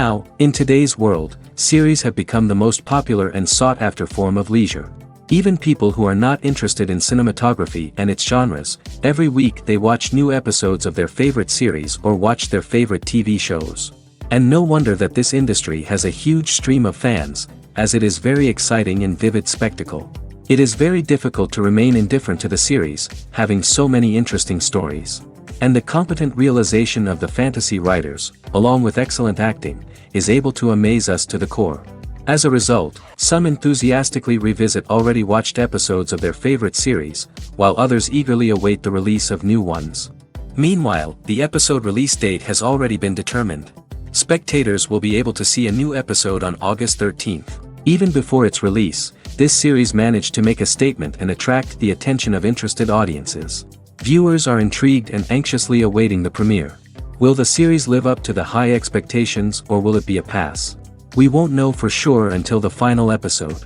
Now, in today's world, series have become the most popular and sought-after form of leisure. Even people who are not interested in cinematography and its genres, every week they watch new episodes of their favorite series or watch their favorite TV shows. And no wonder that this industry has a huge stream of fans, as it is very exciting and vivid spectacle. It is very difficult to remain indifferent to the series, having so many interesting stories. And the competent realization of the fantasy writers, along with excellent acting, is able to amaze us to the core. As a result, some enthusiastically revisit already watched episodes of their favorite series, while others eagerly await the release of new ones. Meanwhile, the episode release date has already been determined. Spectators will be able to see a new episode on August 13th. Even before its release, this series managed to make a statement and attract the attention of interested audiences. Viewers are intrigued and anxiously awaiting the premiere. Will the series live up to the high expectations or will it be a pass? We won't know for sure until the final episode.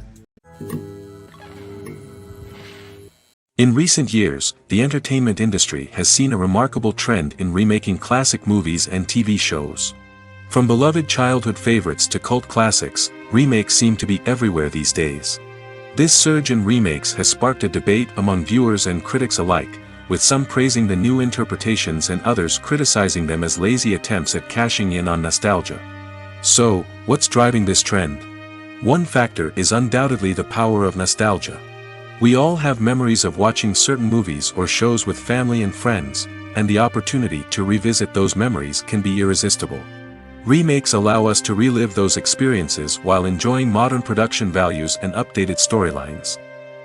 In recent years, the entertainment industry has seen a remarkable trend in remaking classic movies and TV shows. From beloved childhood favorites to cult classics, remakes seem to be everywhere these days. This surge in remakes has sparked a debate among viewers and critics alike, with some praising the new interpretations and others criticizing them as lazy attempts at cashing in on nostalgia. So, what's driving this trend? One factor is undoubtedly the power of nostalgia. We all have memories of watching certain movies or shows with family and friends, and the opportunity to revisit those memories can be irresistible. Remakes allow us to relive those experiences while enjoying modern production values and updated storylines.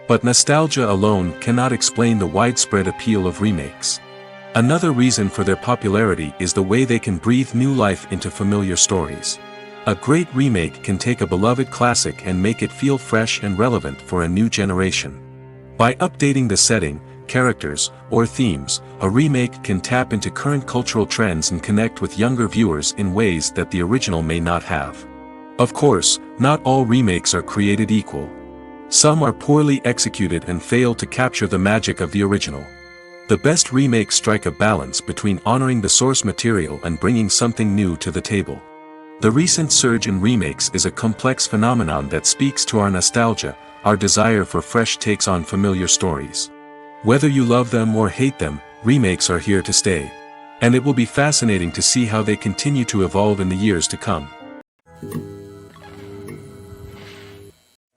But nostalgia alone cannot explain the widespread appeal of remakes. Another reason for their popularity is the way they can breathe new life into familiar stories. A great remake can take a beloved classic and make it feel fresh and relevant for a new generation. By updating the setting, characters, or themes, a remake can tap into current cultural trends and connect with younger viewers in ways that the original may not have. Of course, not all remakes are created equal. Some are poorly executed and fail to capture the magic of the original. The best remakes strike a balance between honoring the source material and bringing something new to the table. The recent surge in remakes is a complex phenomenon that speaks to our nostalgia, our desire for fresh takes on familiar stories. Whether you love them or hate them, remakes are here to stay. And it will be fascinating to see how they continue to evolve in the years to come.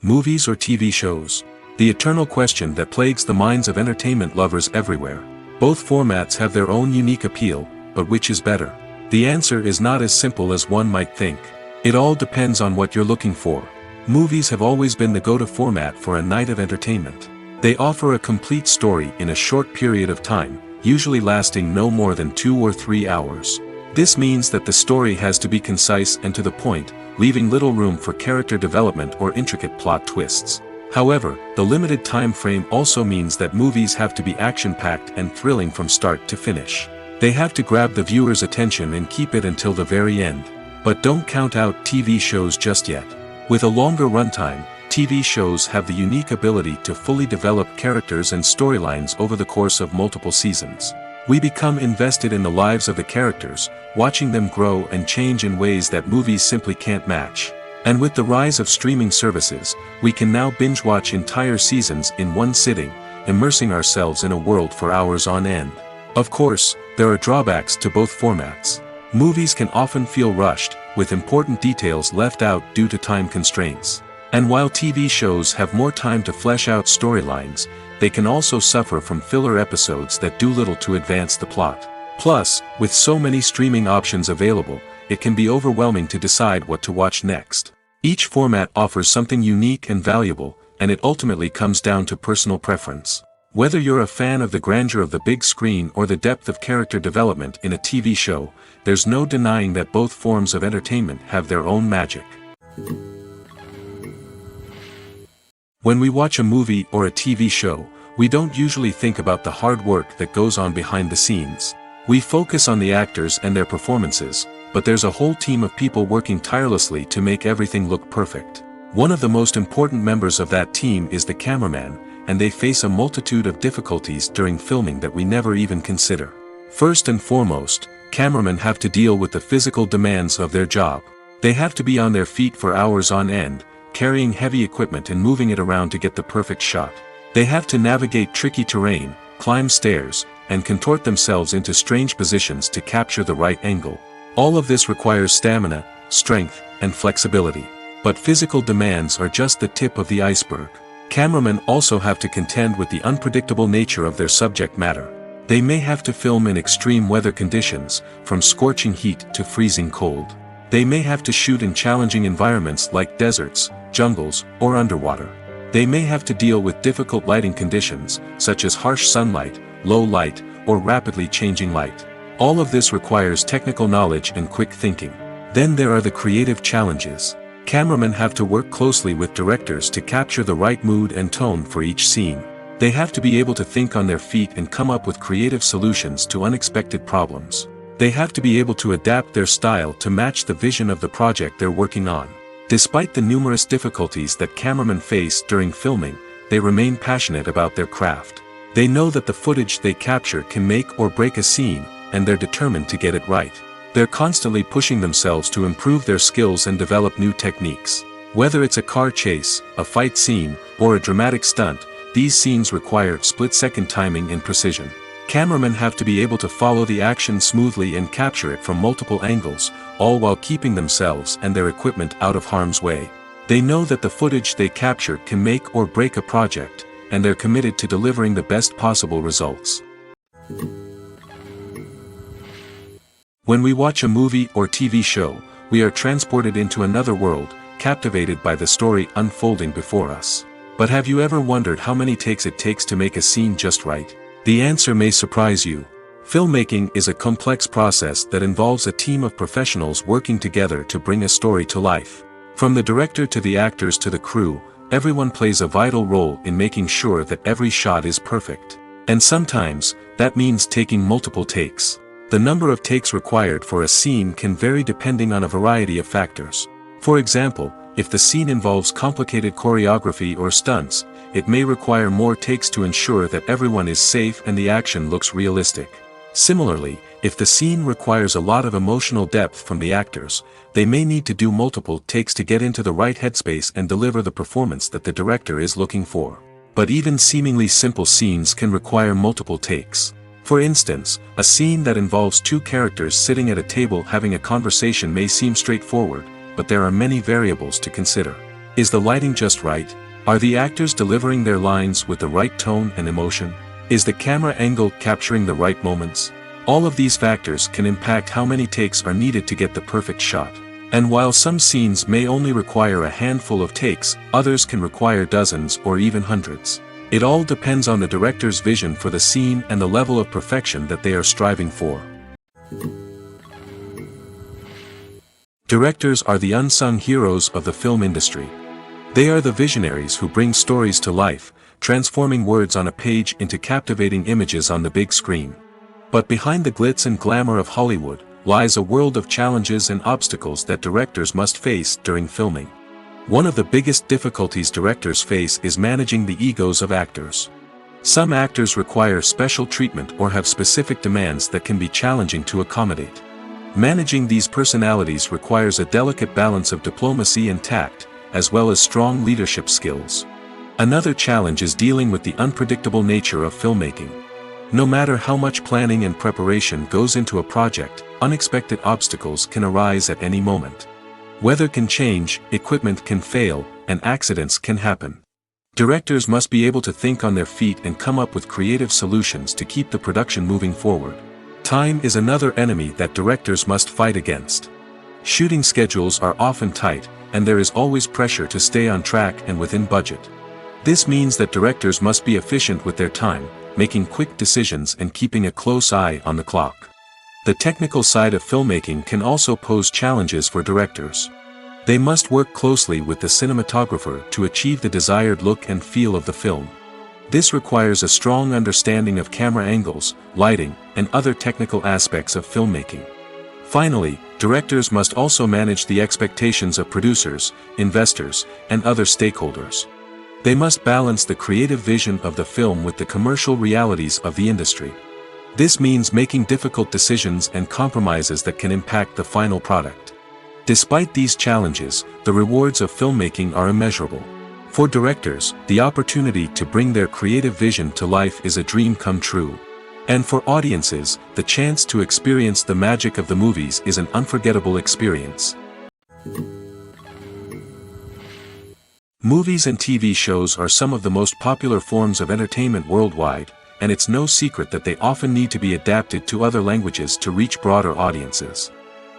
Movies or TV shows? The eternal question that plagues the minds of entertainment lovers everywhere. Both formats have their own unique appeal, but which is better? The answer is not as simple as one might think. It all depends on what you're looking for. Movies have always been the go-to format for a night of entertainment. They offer a complete story in a short period of time, usually lasting no more than 2 or 3 hours. This means that the story has to be concise and to the point, leaving little room for character development or intricate plot twists. However, the limited time frame also means that movies have to be action-packed and thrilling from start to finish. They have to grab the viewer's attention and keep it until the very end. But don't count out TV shows just yet. With a longer runtime, TV shows have the unique ability to fully develop characters and storylines over the course of multiple seasons. We become invested in the lives of the characters, watching them grow and change in ways that movies simply can't match. And with the rise of streaming services, we can now binge-watch entire seasons in one sitting, immersing ourselves in a world for hours on end. Of course, there are drawbacks to both formats. Movies can often feel rushed, with important details left out due to time constraints. And while TV shows have more time to flesh out storylines, they can also suffer from filler episodes that do little to advance the plot. Plus, with so many streaming options available, it can be overwhelming to decide what to watch next. Each format offers something unique and valuable, and it ultimately comes down to personal preference. Whether you're a fan of the grandeur of the big screen or the depth of character development in a TV show, there's no denying that both forms of entertainment have their own magic. When we watch a movie or a TV show, we don't usually think about the hard work that goes on behind the scenes. We focus on the actors and their performances, but there's a whole team of people working tirelessly to make everything look perfect. One of the most important members of that team is the cameraman, and they face a multitude of difficulties during filming that we never even consider. First and foremost, cameramen have to deal with the physical demands of their job. They have to be on their feet for hours on end, carrying heavy equipment and moving it around to get the perfect shot. They have to navigate tricky terrain, climb stairs, and contort themselves into strange positions to capture the right angle. All of this requires stamina, strength, and flexibility. But physical demands are just the tip of the iceberg. Cameramen also have to contend with the unpredictable nature of their subject matter. They may have to film in extreme weather conditions, from scorching heat to freezing cold. They may have to shoot in challenging environments like deserts, jungles, or underwater. They may have to deal with difficult lighting conditions, such as harsh sunlight, low light, or rapidly changing light. All of this requires technical knowledge and quick thinking. Then there are the creative challenges. Cameramen have to work closely with directors to capture the right mood and tone for each scene. They have to be able to think on their feet and come up with creative solutions to unexpected problems. They have to be able to adapt their style to match the vision of the project they're working on. Despite the numerous difficulties that cameramen face during filming, they remain passionate about their craft. They know that the footage they capture can make or break a scene, and they're determined to get it right. They're constantly pushing themselves to improve their skills and develop new techniques. Whether it's a car chase, a fight scene, or a dramatic stunt, these scenes require split-second timing and precision. Cameramen have to be able to follow the action smoothly and capture it from multiple angles, all while keeping themselves and their equipment out of harm's way. They know that the footage they capture can make or break a project, and they're committed to delivering the best possible results. When we watch a movie or TV show, we are transported into another world, captivated by the story unfolding before us. But have you ever wondered how many takes it takes to make a scene just right? The answer may surprise you. Filmmaking is a complex process that involves a team of professionals working together to bring a story to life. From the director to the actors to the crew, everyone plays a vital role in making sure that every shot is perfect. And sometimes, that means taking multiple takes. The number of takes required for a scene can vary depending on a variety of factors. For example, if the scene involves complicated choreography or stunts, it may require more takes to ensure that everyone is safe and the action looks realistic. Similarly, if the scene requires a lot of emotional depth from the actors, they may need to do multiple takes to get into the right headspace and deliver the performance that the director is looking for. But even seemingly simple scenes can require multiple takes. For instance, a scene that involves two characters sitting at a table having a conversation may seem straightforward, but there are many variables to consider. Is the lighting just right? Are the actors delivering their lines with the right tone and emotion? Is the camera angle capturing the right moments? All of these factors can impact how many takes are needed to get the perfect shot. And while some scenes may only require a handful of takes, others can require dozens or even hundreds. It all depends on the director's vision for the scene and the level of perfection that they are striving for. Directors are the unsung heroes of the film industry. They are the visionaries who bring stories to life, transforming words on a page into captivating images on the big screen. But behind the glitz and glamour of Hollywood, lies a world of challenges and obstacles that directors must face during filming. One of the biggest difficulties directors face is managing the egos of actors. Some actors require special treatment or have specific demands that can be challenging to accommodate. Managing these personalities requires a delicate balance of diplomacy and tact, as well as strong leadership skills. Another challenge is dealing with the unpredictable nature of filmmaking. No matter how much planning and preparation goes into a project, unexpected obstacles can arise at any moment. Weather can change, equipment can fail, and accidents can happen. Directors must be able to think on their feet and come up with creative solutions to keep the production moving forward. Time is another enemy that directors must fight against. Shooting schedules are often tight, and there is always pressure to stay on track and within budget. This means that directors must be efficient with their time, making quick decisions and keeping a close eye on the clock. The technical side of filmmaking can also pose challenges for directors. They must work closely with the cinematographer to achieve the desired look and feel of the film. This requires a strong understanding of camera angles, lighting, and other technical aspects of filmmaking. Finally, directors must also manage the expectations of producers, investors, and other stakeholders. They must balance the creative vision of the film with the commercial realities of the industry. This means making difficult decisions and compromises that can impact the final product. Despite these challenges, the rewards of filmmaking are immeasurable. For directors, the opportunity to bring their creative vision to life is a dream come true. And for audiences, the chance to experience the magic of the movies is an unforgettable experience. Movies and TV shows are some of the most popular forms of entertainment worldwide, and it's no secret that they often need to be adapted to other languages to reach broader audiences.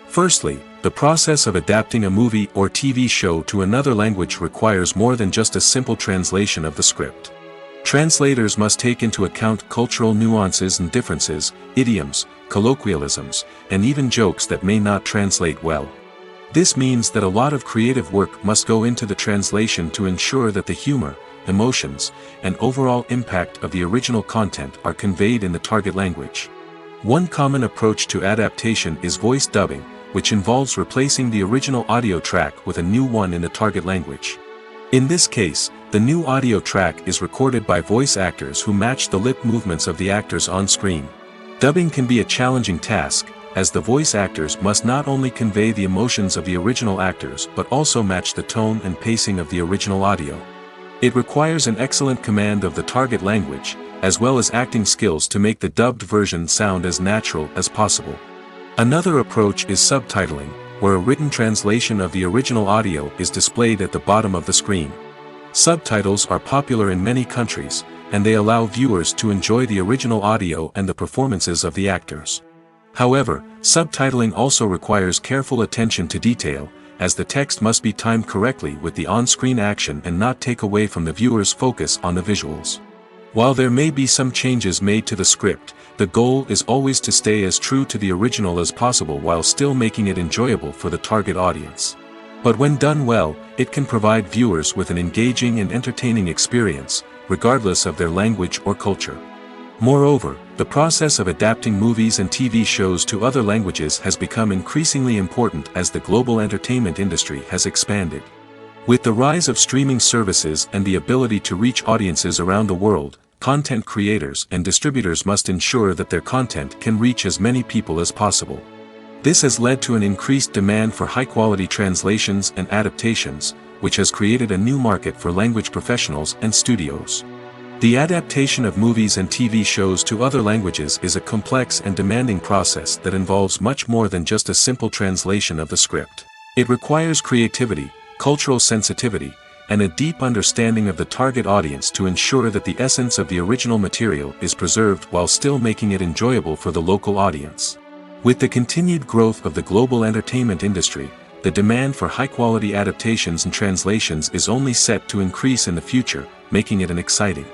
Firstly, the process of adapting a movie or TV show to another language requires more than just a simple translation of the script. Translators must take into account cultural nuances and differences, idioms, colloquialisms, and even jokes that may not translate well. This means that a lot of creative work must go into the translation to ensure that the humor, emotions, and overall impact of the original content are conveyed in the target language. One common approach to adaptation is voice dubbing, which involves replacing the original audio track with a new one in the target language. In this case, the new audio track is recorded by voice actors who match the lip movements of the actors on screen. Dubbing can be a challenging task, as the voice actors must not only convey the emotions of the original actors but also match the tone and pacing of the original audio. It requires an excellent command of the target language, as well as acting skills to make the dubbed version sound as natural as possible. Another approach is subtitling, where a written translation of the original audio is displayed at the bottom of the screen. Subtitles are popular in many countries, and they allow viewers to enjoy the original audio and the performances of the actors. However, subtitling also requires careful attention to detail, as the text must be timed correctly with the on-screen action and not take away from the viewer's focus on the visuals. While there may be some changes made to the script, the goal is always to stay as true to the original as possible while still making it enjoyable for the target audience. But when done well, it can provide viewers with an engaging and entertaining experience, regardless of their language or culture. Moreover, the process of adapting movies and TV shows to other languages has become increasingly important as the global entertainment industry has expanded. With the rise of streaming services and the ability to reach audiences around the world, content creators and distributors must ensure that their content can reach as many people as possible. This has led to an increased demand for high-quality translations and adaptations, which has created a new market for language professionals and studios. The adaptation of movies and TV shows to other languages is a complex and demanding process that involves much more than just a simple translation of the script. It requires creativity, cultural sensitivity, and a deep understanding of the target audience to ensure that the essence of the original material is preserved while still making it enjoyable for the local audience. With the continued growth of the global entertainment industry, the demand for high-quality adaptations and translations is only set to increase in the future, making it an exciting.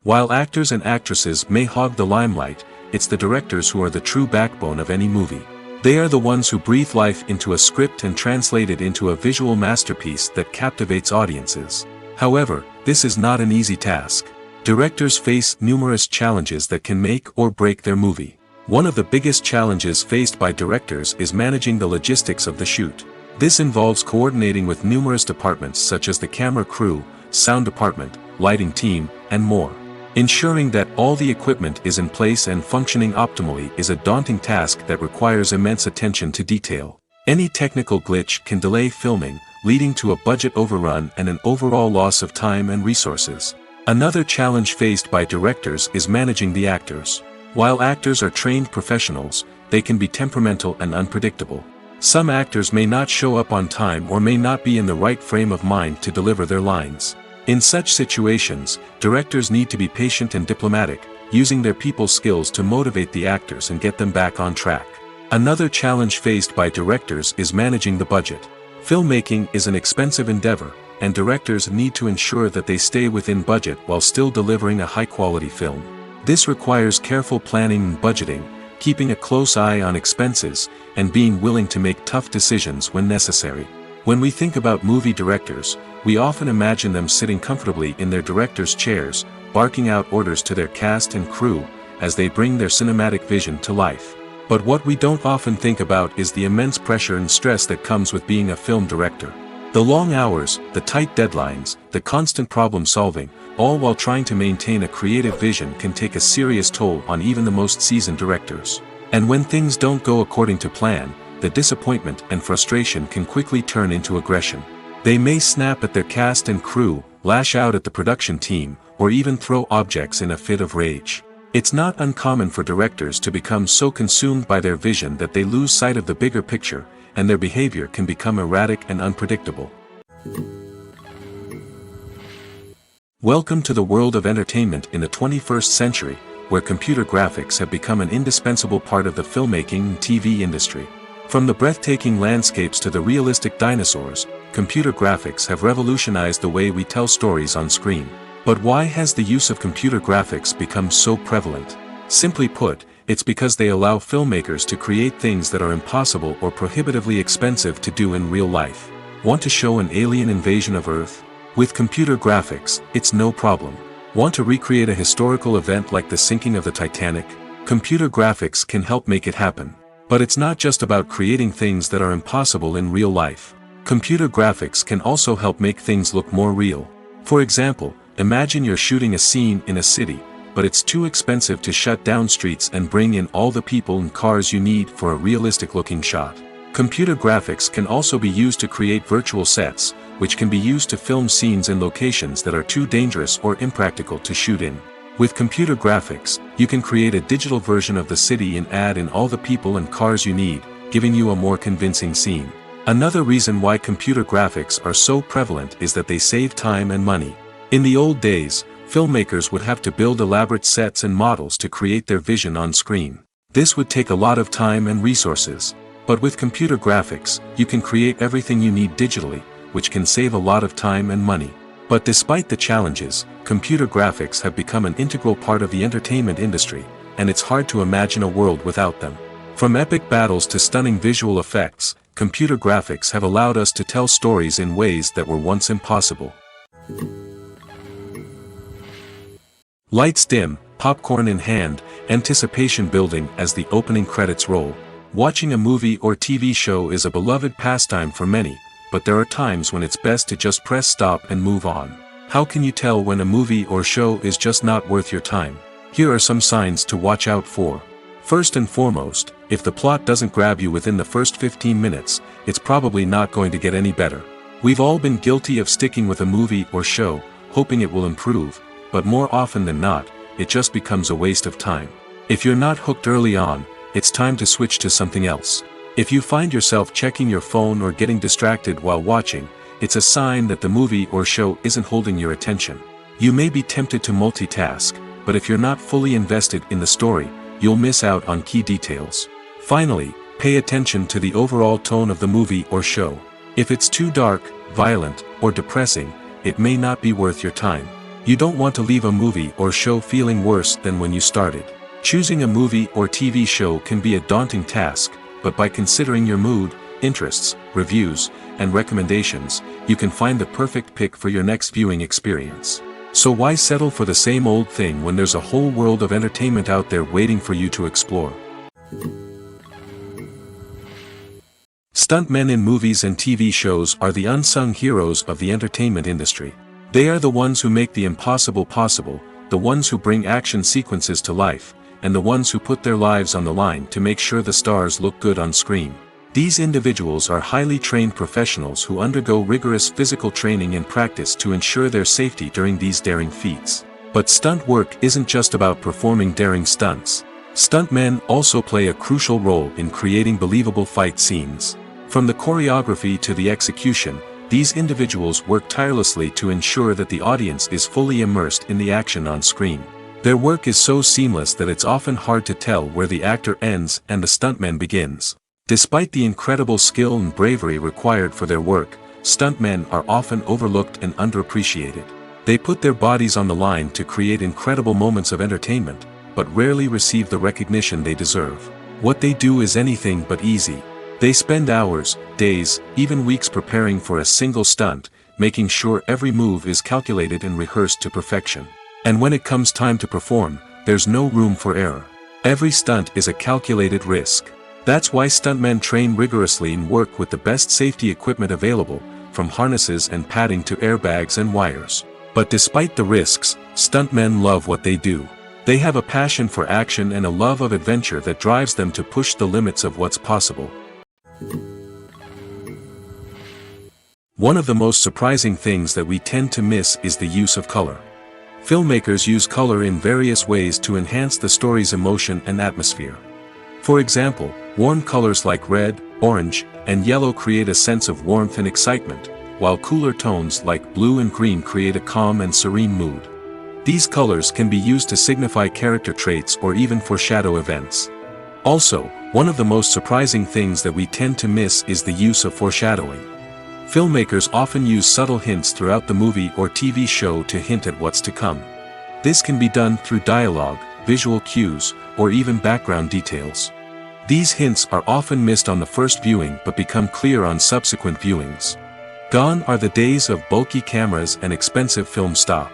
While actors and actresses may hog the limelight, it's the directors who are the true backbone of any movie. They are the ones who breathe life into a script and translate it into a visual masterpiece that captivates audiences. However, this is not an easy task. Directors face numerous challenges that can make or break their movie. One of the biggest challenges faced by directors is managing the logistics of the shoot. This involves coordinating with numerous departments such as the camera crew, sound department, lighting team, and more. Ensuring that all the equipment is in place and functioning optimally is a daunting task that requires immense attention to detail. Any technical glitch can delay filming, leading to a budget overrun and an overall loss of time and resources. Another challenge faced by directors is managing the actors. While actors are trained professionals, they can be temperamental and unpredictable. Some actors may not show up on time or may not be in the right frame of mind to deliver their lines. In such situations, directors need to be patient and diplomatic, using their people skills to motivate the actors and get them back on track. Another challenge faced by directors is managing the budget. Filmmaking is an expensive endeavor, and directors need to ensure that they stay within budget while still delivering a high-quality film. This requires careful planning and budgeting, keeping a close eye on expenses, and being willing to make tough decisions when necessary. When we think about movie directors, we often imagine them sitting comfortably in their director's chairs, barking out orders to their cast and crew, as they bring their cinematic vision to life. But what we don't often think about is the immense pressure and stress that comes with being a film director. The long hours, the tight deadlines, the constant problem solving, all while trying to maintain a creative vision can take a serious toll on even the most seasoned directors. And when things don't go according to plan, the disappointment and frustration can quickly turn into aggression. They may snap at their cast and crew, lash out at the production team, or even throw objects in a fit of rage. It's not uncommon for directors to become so consumed by their vision that they lose sight of the bigger picture, and their behavior can become erratic and unpredictable. Welcome to the world of entertainment in the 21st century, where computer graphics have become an indispensable part of the filmmaking and TV industry. From the breathtaking landscapes to the realistic dinosaurs, computer graphics have revolutionized the way we tell stories on screen. But why has the use of computer graphics become so prevalent? Simply put, it's because they allow filmmakers to create things that are impossible or prohibitively expensive to do in real life. Want to show an alien invasion of Earth? With computer graphics, it's no problem. Want to recreate a historical event like the sinking of the Titanic? Computer graphics can help make it happen. But it's not just about creating things that are impossible in real life. Computer graphics can also help make things look more real. For example, imagine you're shooting a scene in a city, but it's too expensive to shut down streets and bring in all the people and cars you need for a realistic-looking shot. Computer graphics can also be used to create virtual sets, which can be used to film scenes in locations that are too dangerous or impractical to shoot in. With computer graphics, you can create a digital version of the city and add in all the people and cars you need, giving you a more convincing scene. Another reason why computer graphics are so prevalent is that they save time and money. In the old days, filmmakers would have to build elaborate sets and models to create their vision on screen. This would take a lot of time and resources. But with computer graphics, you can create everything you need digitally, which can save a lot of time and money. But despite the challenges, computer graphics have become an integral part of the entertainment industry, and it's hard to imagine a world without them. From epic battles to stunning visual effects, computer graphics have allowed us to tell stories in ways that were once impossible. Lights dim, popcorn in hand, anticipation building as the opening credits roll. Watching a movie or TV show is a beloved pastime for many, but there are times when it's best to just press stop and move on. How can you tell when a movie or show is just not worth your time? Here are some signs to watch out for. First and foremost, if the plot doesn't grab you within the first 15 minutes, it's probably not going to get any better. We've all been guilty of sticking with a movie or show, hoping it will improve, but more often than not, it just becomes a waste of time. If you're not hooked early on, it's time to switch to something else. If you find yourself checking your phone or getting distracted while watching, it's a sign that the movie or show isn't holding your attention. You may be tempted to multitask, but if you're not fully invested in the story, you'll miss out on key details. Finally, pay attention to the overall tone of the movie or show. If it's too dark, violent, or depressing, it may not be worth your time. You don't want to leave a movie or show feeling worse than when you started. Choosing a movie or TV show can be a daunting task, but by considering your mood, interests, reviews, and recommendations, you can find the perfect pick for your next viewing experience. So why settle for the same old thing when there's a whole world of entertainment out there waiting for you to explore? Stuntmen in movies and TV shows are the unsung heroes of the entertainment industry. They are the ones who make the impossible possible, the ones who bring action sequences to life, and the ones who put their lives on the line to make sure the stars look good on screen. These individuals are highly trained professionals who undergo rigorous physical training and practice to ensure their safety during these daring feats. But stunt work isn't just about performing daring stunts. Stuntmen also play a crucial role in creating believable fight scenes. From the choreography to the execution, these individuals work tirelessly to ensure that the audience is fully immersed in the action on screen. Their work is so seamless that it's often hard to tell where the actor ends and the stuntman begins. Despite the incredible skill and bravery required for their work, stuntmen are often overlooked and underappreciated. They put their bodies on the line to create incredible moments of entertainment, but rarely receive the recognition they deserve. What they do is anything but easy. They spend hours, days, even weeks preparing for a single stunt, making sure every move is calculated and rehearsed to perfection. And when it comes time to perform, there's no room for error. Every stunt is a calculated risk. That's why stuntmen train rigorously and work with the best safety equipment available, from harnesses and padding to airbags and wires. But despite the risks, stuntmen love what they do. They have a passion for action and a love of adventure that drives them to push the limits of what's possible. One of the most surprising things that we tend to miss is the use of color. Filmmakers use color in various ways to enhance the story's emotion and atmosphere. For example, warm colors like red, orange, and yellow create a sense of warmth and excitement, while cooler tones like blue and green create a calm and serene mood. These colors can be used to signify character traits or even foreshadow events. Also, one of the most surprising things that we tend to miss is the use of foreshadowing. Filmmakers often use subtle hints throughout the movie or TV show to hint at what's to come. This can be done through dialogue, visual cues, or even background details. These hints are often missed on the first viewing but become clear on subsequent viewings. Gone are the days of bulky cameras and expensive film stock.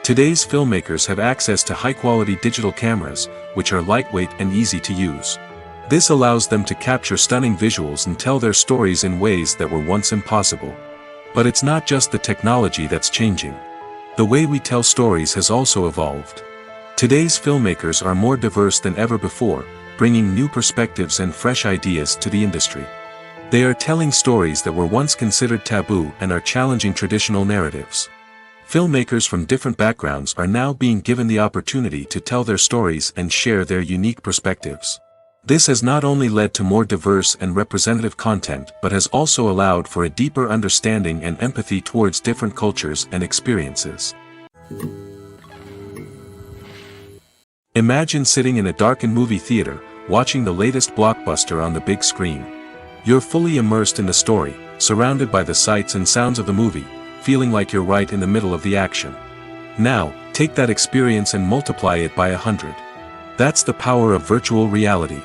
Today's filmmakers have access to high-quality digital cameras, which are lightweight and easy to use. This allows them to capture stunning visuals and tell their stories in ways that were once impossible. But it's not just the technology that's changing. The way we tell stories has also evolved. Today's filmmakers are more diverse than ever before, bringing new perspectives and fresh ideas to the industry. They are telling stories that were once considered taboo and are challenging traditional narratives. Filmmakers from different backgrounds are now being given the opportunity to tell their stories and share their unique perspectives. This has not only led to more diverse and representative content but has also allowed for a deeper understanding and empathy towards different cultures and experiences. Imagine sitting in a darkened movie theater, watching the latest blockbuster on the big screen. You're fully immersed in the story, surrounded by the sights and sounds of the movie, feeling like you're right in the middle of the action. Now, take that experience and multiply it by 100. That's the power of virtual reality.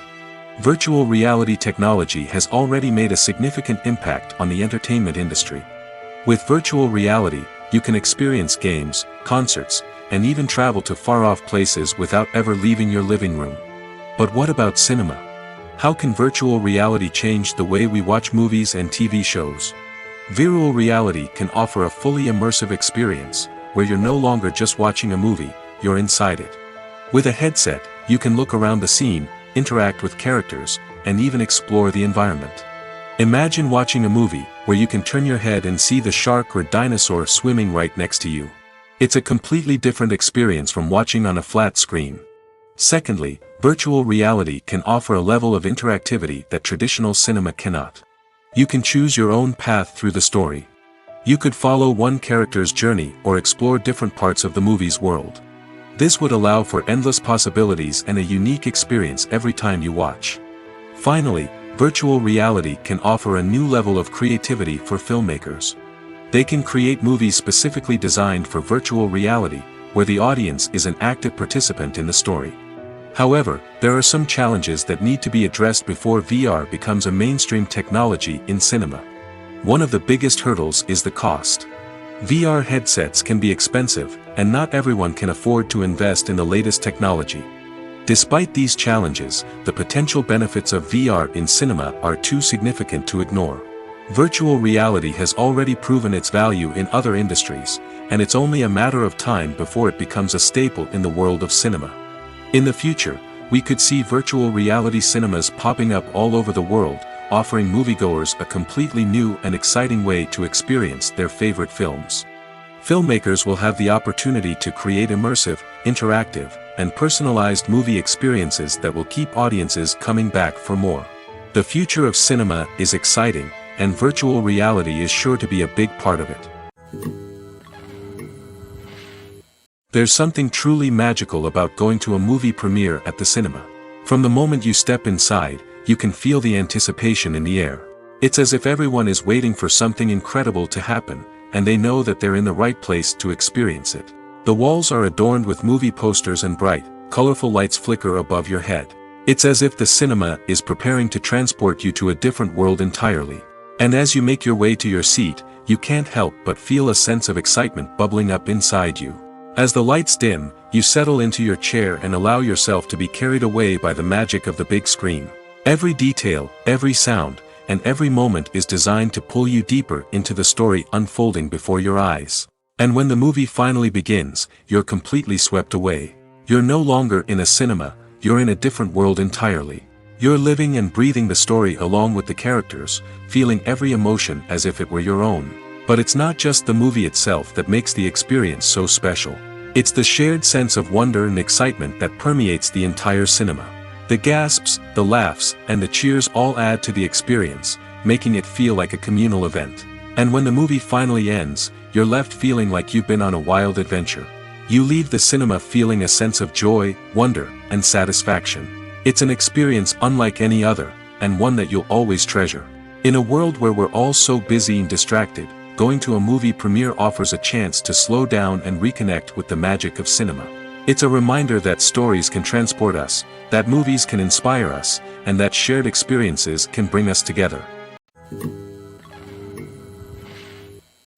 Virtual reality technology has already made a significant impact on the entertainment industry. With virtual reality, you can experience games, concerts, and even travel to far-off places without ever leaving your living room. But what about cinema? How can virtual reality change the way we watch movies and TV shows? Virtual reality can offer a fully immersive experience, where you're no longer just watching a movie, you're inside it. With a headset, you can look around the scene, interact with characters, and even explore the environment. Imagine watching a movie, where you can turn your head and see the shark or dinosaur swimming right next to you. It's a completely different experience from watching on a flat screen. Secondly, virtual reality can offer a level of interactivity that traditional cinema cannot. You can choose your own path through the story. You could follow one character's journey or explore different parts of the movie's world. This would allow for endless possibilities and a unique experience every time you watch. Finally, virtual reality can offer a new level of creativity for filmmakers. They can create movies specifically designed for virtual reality, where the audience is an active participant in the story. However, there are some challenges that need to be addressed before VR becomes a mainstream technology in cinema. One of the biggest hurdles is the cost. VR headsets can be expensive, and not everyone can afford to invest in the latest technology. Despite these challenges, the potential benefits of VR in cinema are too significant to ignore. Virtual reality has already proven its value in other industries, and it's only a matter of time before it becomes a staple in the world of cinema. In the future, we could see virtual reality cinemas popping up all over the world, offering moviegoers a completely new and exciting way to experience their favorite films. Filmmakers will have the opportunity to create immersive, interactive, and personalized movie experiences that will keep audiences coming back for more. The future of cinema is exciting, and virtual reality is sure to be a big part of it. There's something truly magical about going to a movie premiere at the cinema. From the moment you step inside, you can feel the anticipation in the air. It's as if everyone is waiting for something incredible to happen, and they know that they're in the right place to experience it. The walls are adorned with movie posters and bright, colorful lights flicker above your head. It's as if the cinema is preparing to transport you to a different world entirely. And as you make your way to your seat, you can't help but feel a sense of excitement bubbling up inside you. As the lights dim, you settle into your chair and allow yourself to be carried away by the magic of the big screen. Every detail, every sound, and every moment is designed to pull you deeper into the story unfolding before your eyes. And when the movie finally begins, you're completely swept away. You're no longer in a cinema, you're in a different world entirely. You're living and breathing the story along with the characters, feeling every emotion as if it were your own. But it's not just the movie itself that makes the experience so special. It's the shared sense of wonder and excitement that permeates the entire cinema. The gasps, the laughs, and the cheers all add to the experience, making it feel like a communal event. And when the movie finally ends, you're left feeling like you've been on a wild adventure. You leave the cinema feeling a sense of joy, wonder, and satisfaction. It's an experience unlike any other, and one that you'll always treasure. In a world where we're all so busy and distracted, going to a movie premiere offers a chance to slow down and reconnect with the magic of cinema. It's a reminder that stories can transport us, that movies can inspire us, and that shared experiences can bring us together.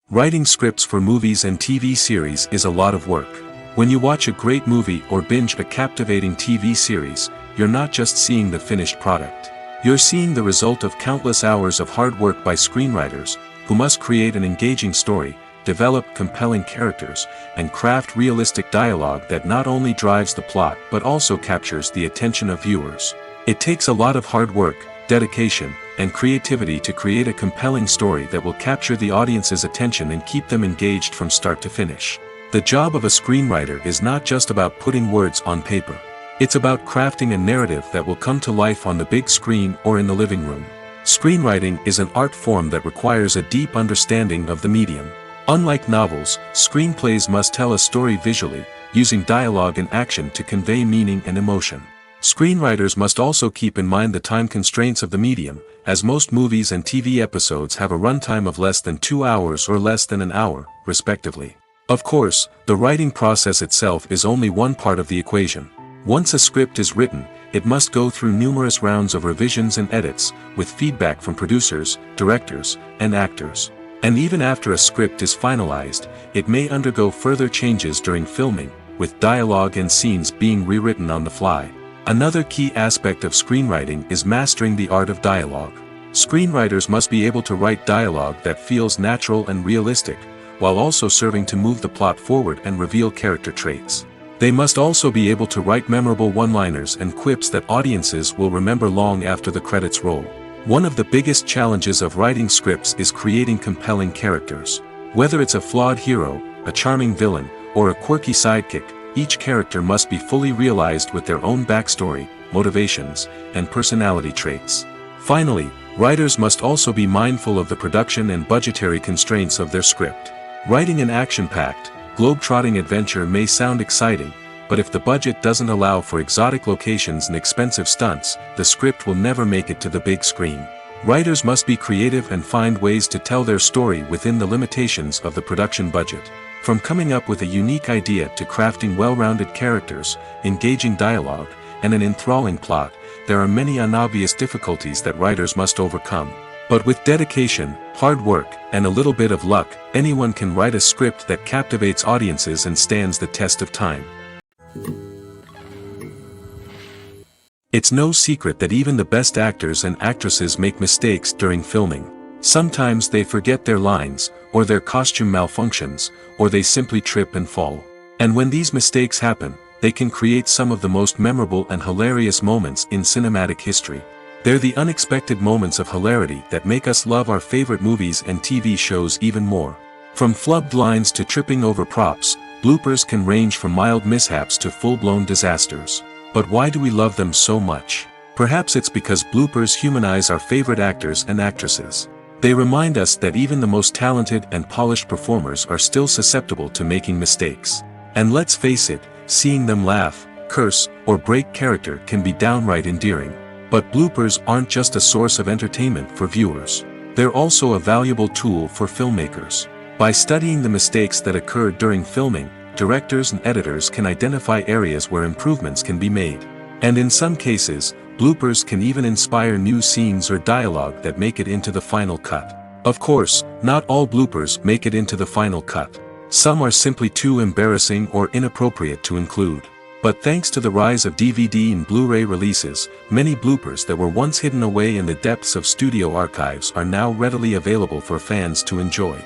Writing scripts for movies and TV series is a lot of work. When you watch a great movie or binge a captivating TV series, you're not just seeing the finished product. You're seeing the result of countless hours of hard work by screenwriters, who must create an engaging story, develop compelling characters, and craft realistic dialogue that not only drives the plot but also captures the attention of viewers. It takes a lot of hard work, dedication, and creativity to create a compelling story that will capture the audience's attention and keep them engaged from start to finish. The job of a screenwriter is not just about putting words on paper. It's about crafting a narrative that will come to life on the big screen or in the living room. Screenwriting is an art form that requires a deep understanding of the medium. Unlike novels, screenplays must tell a story visually, using dialogue and action to convey meaning and emotion. Screenwriters must also keep in mind the time constraints of the medium, as most movies and TV episodes have a runtime of less than 2 hours or less than an hour, respectively. Of course, the writing process itself is only one part of the equation. Once a script is written, it must go through numerous rounds of revisions and edits, with feedback from producers, directors, and actors. And even after a script is finalized, it may undergo further changes during filming, with dialogue and scenes being rewritten on the fly. Another key aspect of screenwriting is mastering the art of dialogue. Screenwriters must be able to write dialogue that feels natural and realistic, while also serving to move the plot forward and reveal character traits. They must also be able to write memorable one-liners and quips that audiences will remember long after the credits roll. One of the biggest challenges of writing scripts is creating compelling characters. Whether it's a flawed hero, a charming villain, or a quirky sidekick, each character must be fully realized with their own backstory, motivations, and personality traits. Finally, writers must also be mindful of the production and budgetary constraints of their script. Writing an action-packed, globe-trotting adventure may sound exciting, but if the budget doesn't allow for exotic locations and expensive stunts, the script will never make it to the big screen. Writers must be creative and find ways to tell their story within the limitations of the production budget. From coming up with a unique idea to crafting well-rounded characters, engaging dialogue, and an enthralling plot, there are many unobvious difficulties that writers must overcome. But with dedication, hard work, and a little bit of luck, anyone can write a script that captivates audiences and stands the test of time. It's no secret that even the best actors and actresses make mistakes during filming. Sometimes they forget their lines, or their costume malfunctions, or they simply trip and fall. And when these mistakes happen, they can create some of the most memorable and hilarious moments in cinematic history. They're the unexpected moments of hilarity that make us love our favorite movies and TV shows even more. From flubbed lines to tripping over props, bloopers can range from mild mishaps to full-blown disasters. But why do we love them so much? Perhaps it's because bloopers humanize our favorite actors and actresses. They remind us that even the most talented and polished performers are still susceptible to making mistakes. And let's face it, seeing them laugh, curse, or break character can be downright endearing. But bloopers aren't just a source of entertainment for viewers. They're also a valuable tool for filmmakers. By studying the mistakes that occurred during filming, directors and editors can identify areas where improvements can be made. And in some cases, bloopers can even inspire new scenes or dialogue that make it into the final cut. Of course, not all bloopers make it into the final cut. Some are simply too embarrassing or inappropriate to include. But thanks to the rise of DVD and Blu-ray releases, many bloopers that were once hidden away in the depths of studio archives are now readily available for fans to enjoy.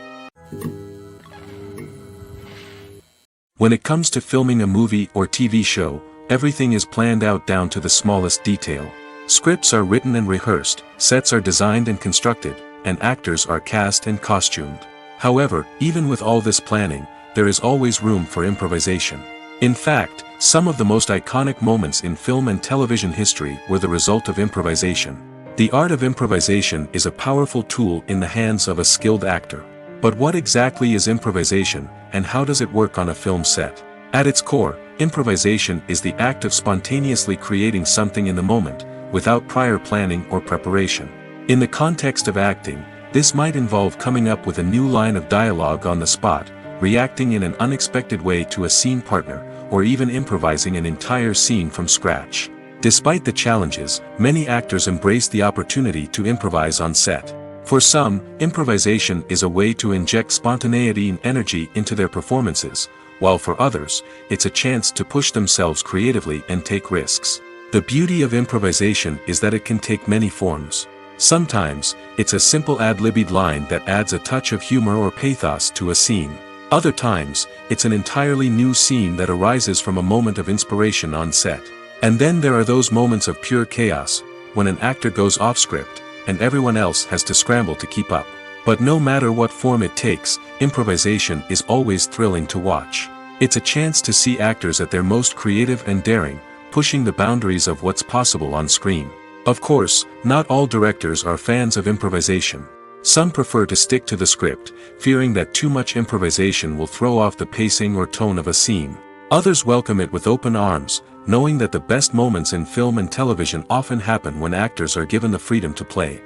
When it comes to filming a movie or TV show, everything is planned out down to the smallest detail. Scripts are written and rehearsed, sets are designed and constructed, and actors are cast and costumed. However, even with all this planning, there is always room for improvisation. In fact, some of the most iconic moments in film and television history were the result of improvisation. The art of improvisation is a powerful tool in the hands of a skilled actor. But what exactly is improvisation, and how does it work on a film set? At its core, improvisation is the act of spontaneously creating something in the moment, without prior planning or preparation. In the context of acting, this might involve coming up with a new line of dialogue on the spot, reacting in an unexpected way to a scene partner, or even improvising an entire scene from scratch. Despite the challenges, many actors embrace the opportunity to improvise on set. For some, improvisation is a way to inject spontaneity and energy into their performances, while for others, it's a chance to push themselves creatively and take risks. The beauty of improvisation is that it can take many forms. Sometimes, it's a simple ad-libbed line that adds a touch of humor or pathos to a scene. Other times, it's an entirely new scene that arises from a moment of inspiration on set. And then there are those moments of pure chaos, when an actor goes off script, and everyone else has to scramble to keep up. But no matter what form it takes, improvisation is always thrilling to watch. It's a chance to see actors at their most creative and daring, pushing the boundaries of what's possible on screen. Of course, not all directors are fans of improvisation. Some prefer to stick to the script, fearing that too much improvisation will throw off the pacing or tone of a scene. Others welcome it with open arms, knowing that the best moments in film and television often happen when actors are given the freedom to play.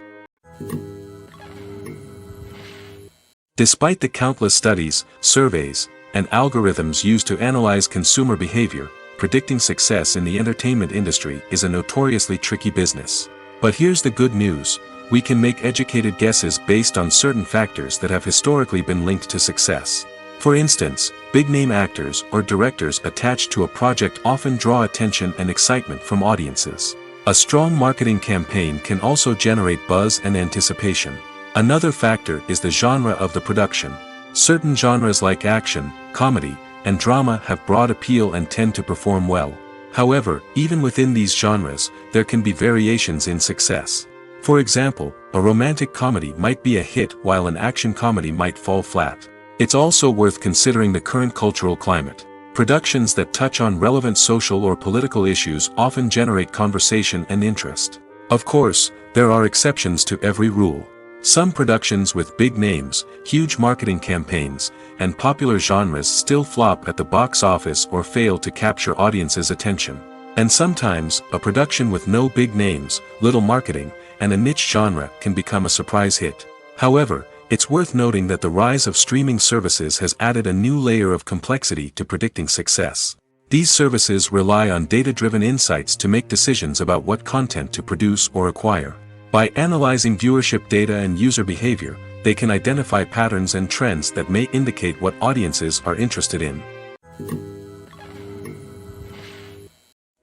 Despite the countless studies, surveys, and algorithms used to analyze consumer behavior, predicting success in the entertainment industry is a notoriously tricky business. But here's the good news: we can make educated guesses based on certain factors that have historically been linked to success. For instance, big-name actors or directors attached to a project often draw attention and excitement from audiences. A strong marketing campaign can also generate buzz and anticipation. Another factor is the genre of the production. Certain genres like action, comedy, and drama have broad appeal and tend to perform well. However, even within these genres, there can be variations in success. For example, a romantic comedy might be a hit while an action comedy might fall flat. It's also worth considering the current cultural climate. Productions that touch on relevant social or political issues often generate conversation and interest. Of course, there are exceptions to every rule. Some productions with big names, huge marketing campaigns, and popular genres still flop at the box office or fail to capture audiences' attention. And sometimes, a production with no big names, little marketing, and a niche genre can become a surprise hit. However, it's worth noting that the rise of streaming services has added a new layer of complexity to predicting success. These services rely on data-driven insights to make decisions about what content to produce or acquire. By analyzing viewership data and user behavior, they can identify patterns and trends that may indicate what audiences are interested in.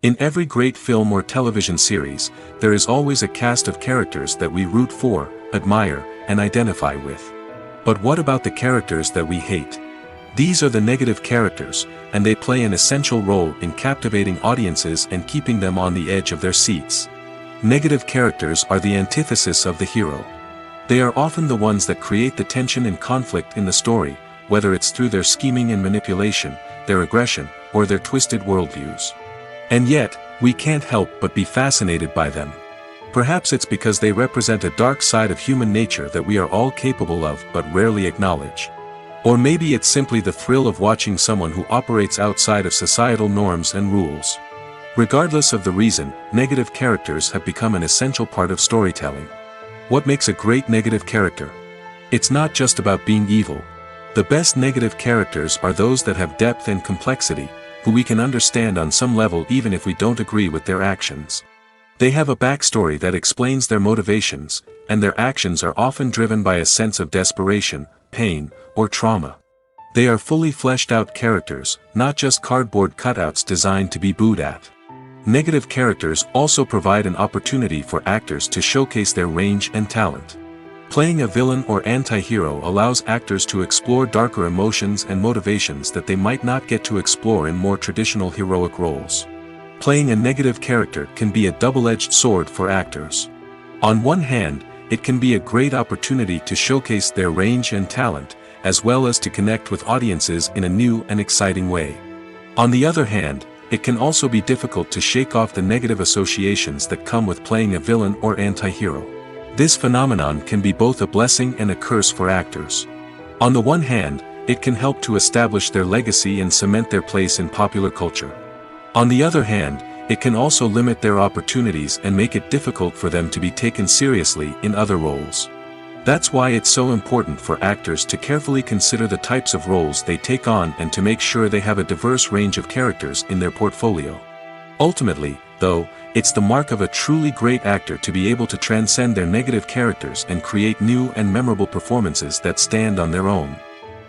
In every great film or television series, there is always a cast of characters that we root for, admire, and identify with. But what about the characters that we hate? These are the negative characters, and they play an essential role in captivating audiences and keeping them on the edge of their seats. Negative characters are the antithesis of the hero. They are often the ones that create the tension and conflict in the story, whether it's through their scheming and manipulation, their aggression, or their twisted worldviews. And yet, we can't help but be fascinated by them. Perhaps it's because they represent a dark side of human nature that we are all capable of but rarely acknowledge. Or maybe it's simply the thrill of watching someone who operates outside of societal norms and rules. Regardless of the reason, negative characters have become an essential part of storytelling. What makes a great negative character? It's not just about being evil. The best negative characters are those that have depth and complexity, who we can understand on some level even if we don't agree with their actions. They have a backstory that explains their motivations, and their actions are often driven by a sense of desperation, pain, or trauma. They are fully fleshed out characters, not just cardboard cutouts designed to be booed at. Negative characters also provide an opportunity for actors to showcase their range and talent. Playing a villain or anti-hero allows actors to explore darker emotions and motivations that they might not get to explore in more traditional heroic roles. Playing a negative character can be a double-edged sword for actors. On one hand, it can be a great opportunity to showcase their range and talent, as well as to connect with audiences in a new and exciting way. On the other hand, it can also be difficult to shake off the negative associations that come with playing a villain or anti-hero. This phenomenon can be both a blessing and a curse for actors. On the one hand, it can help to establish their legacy and cement their place in popular culture. On the other hand, it can also limit their opportunities and make it difficult for them to be taken seriously in other roles. That's why it's so important for actors to carefully consider the types of roles they take on and to make sure they have a diverse range of characters in their portfolio. Ultimately, though, it's the mark of a truly great actor to be able to transcend their negative characters and create new and memorable performances that stand on their own.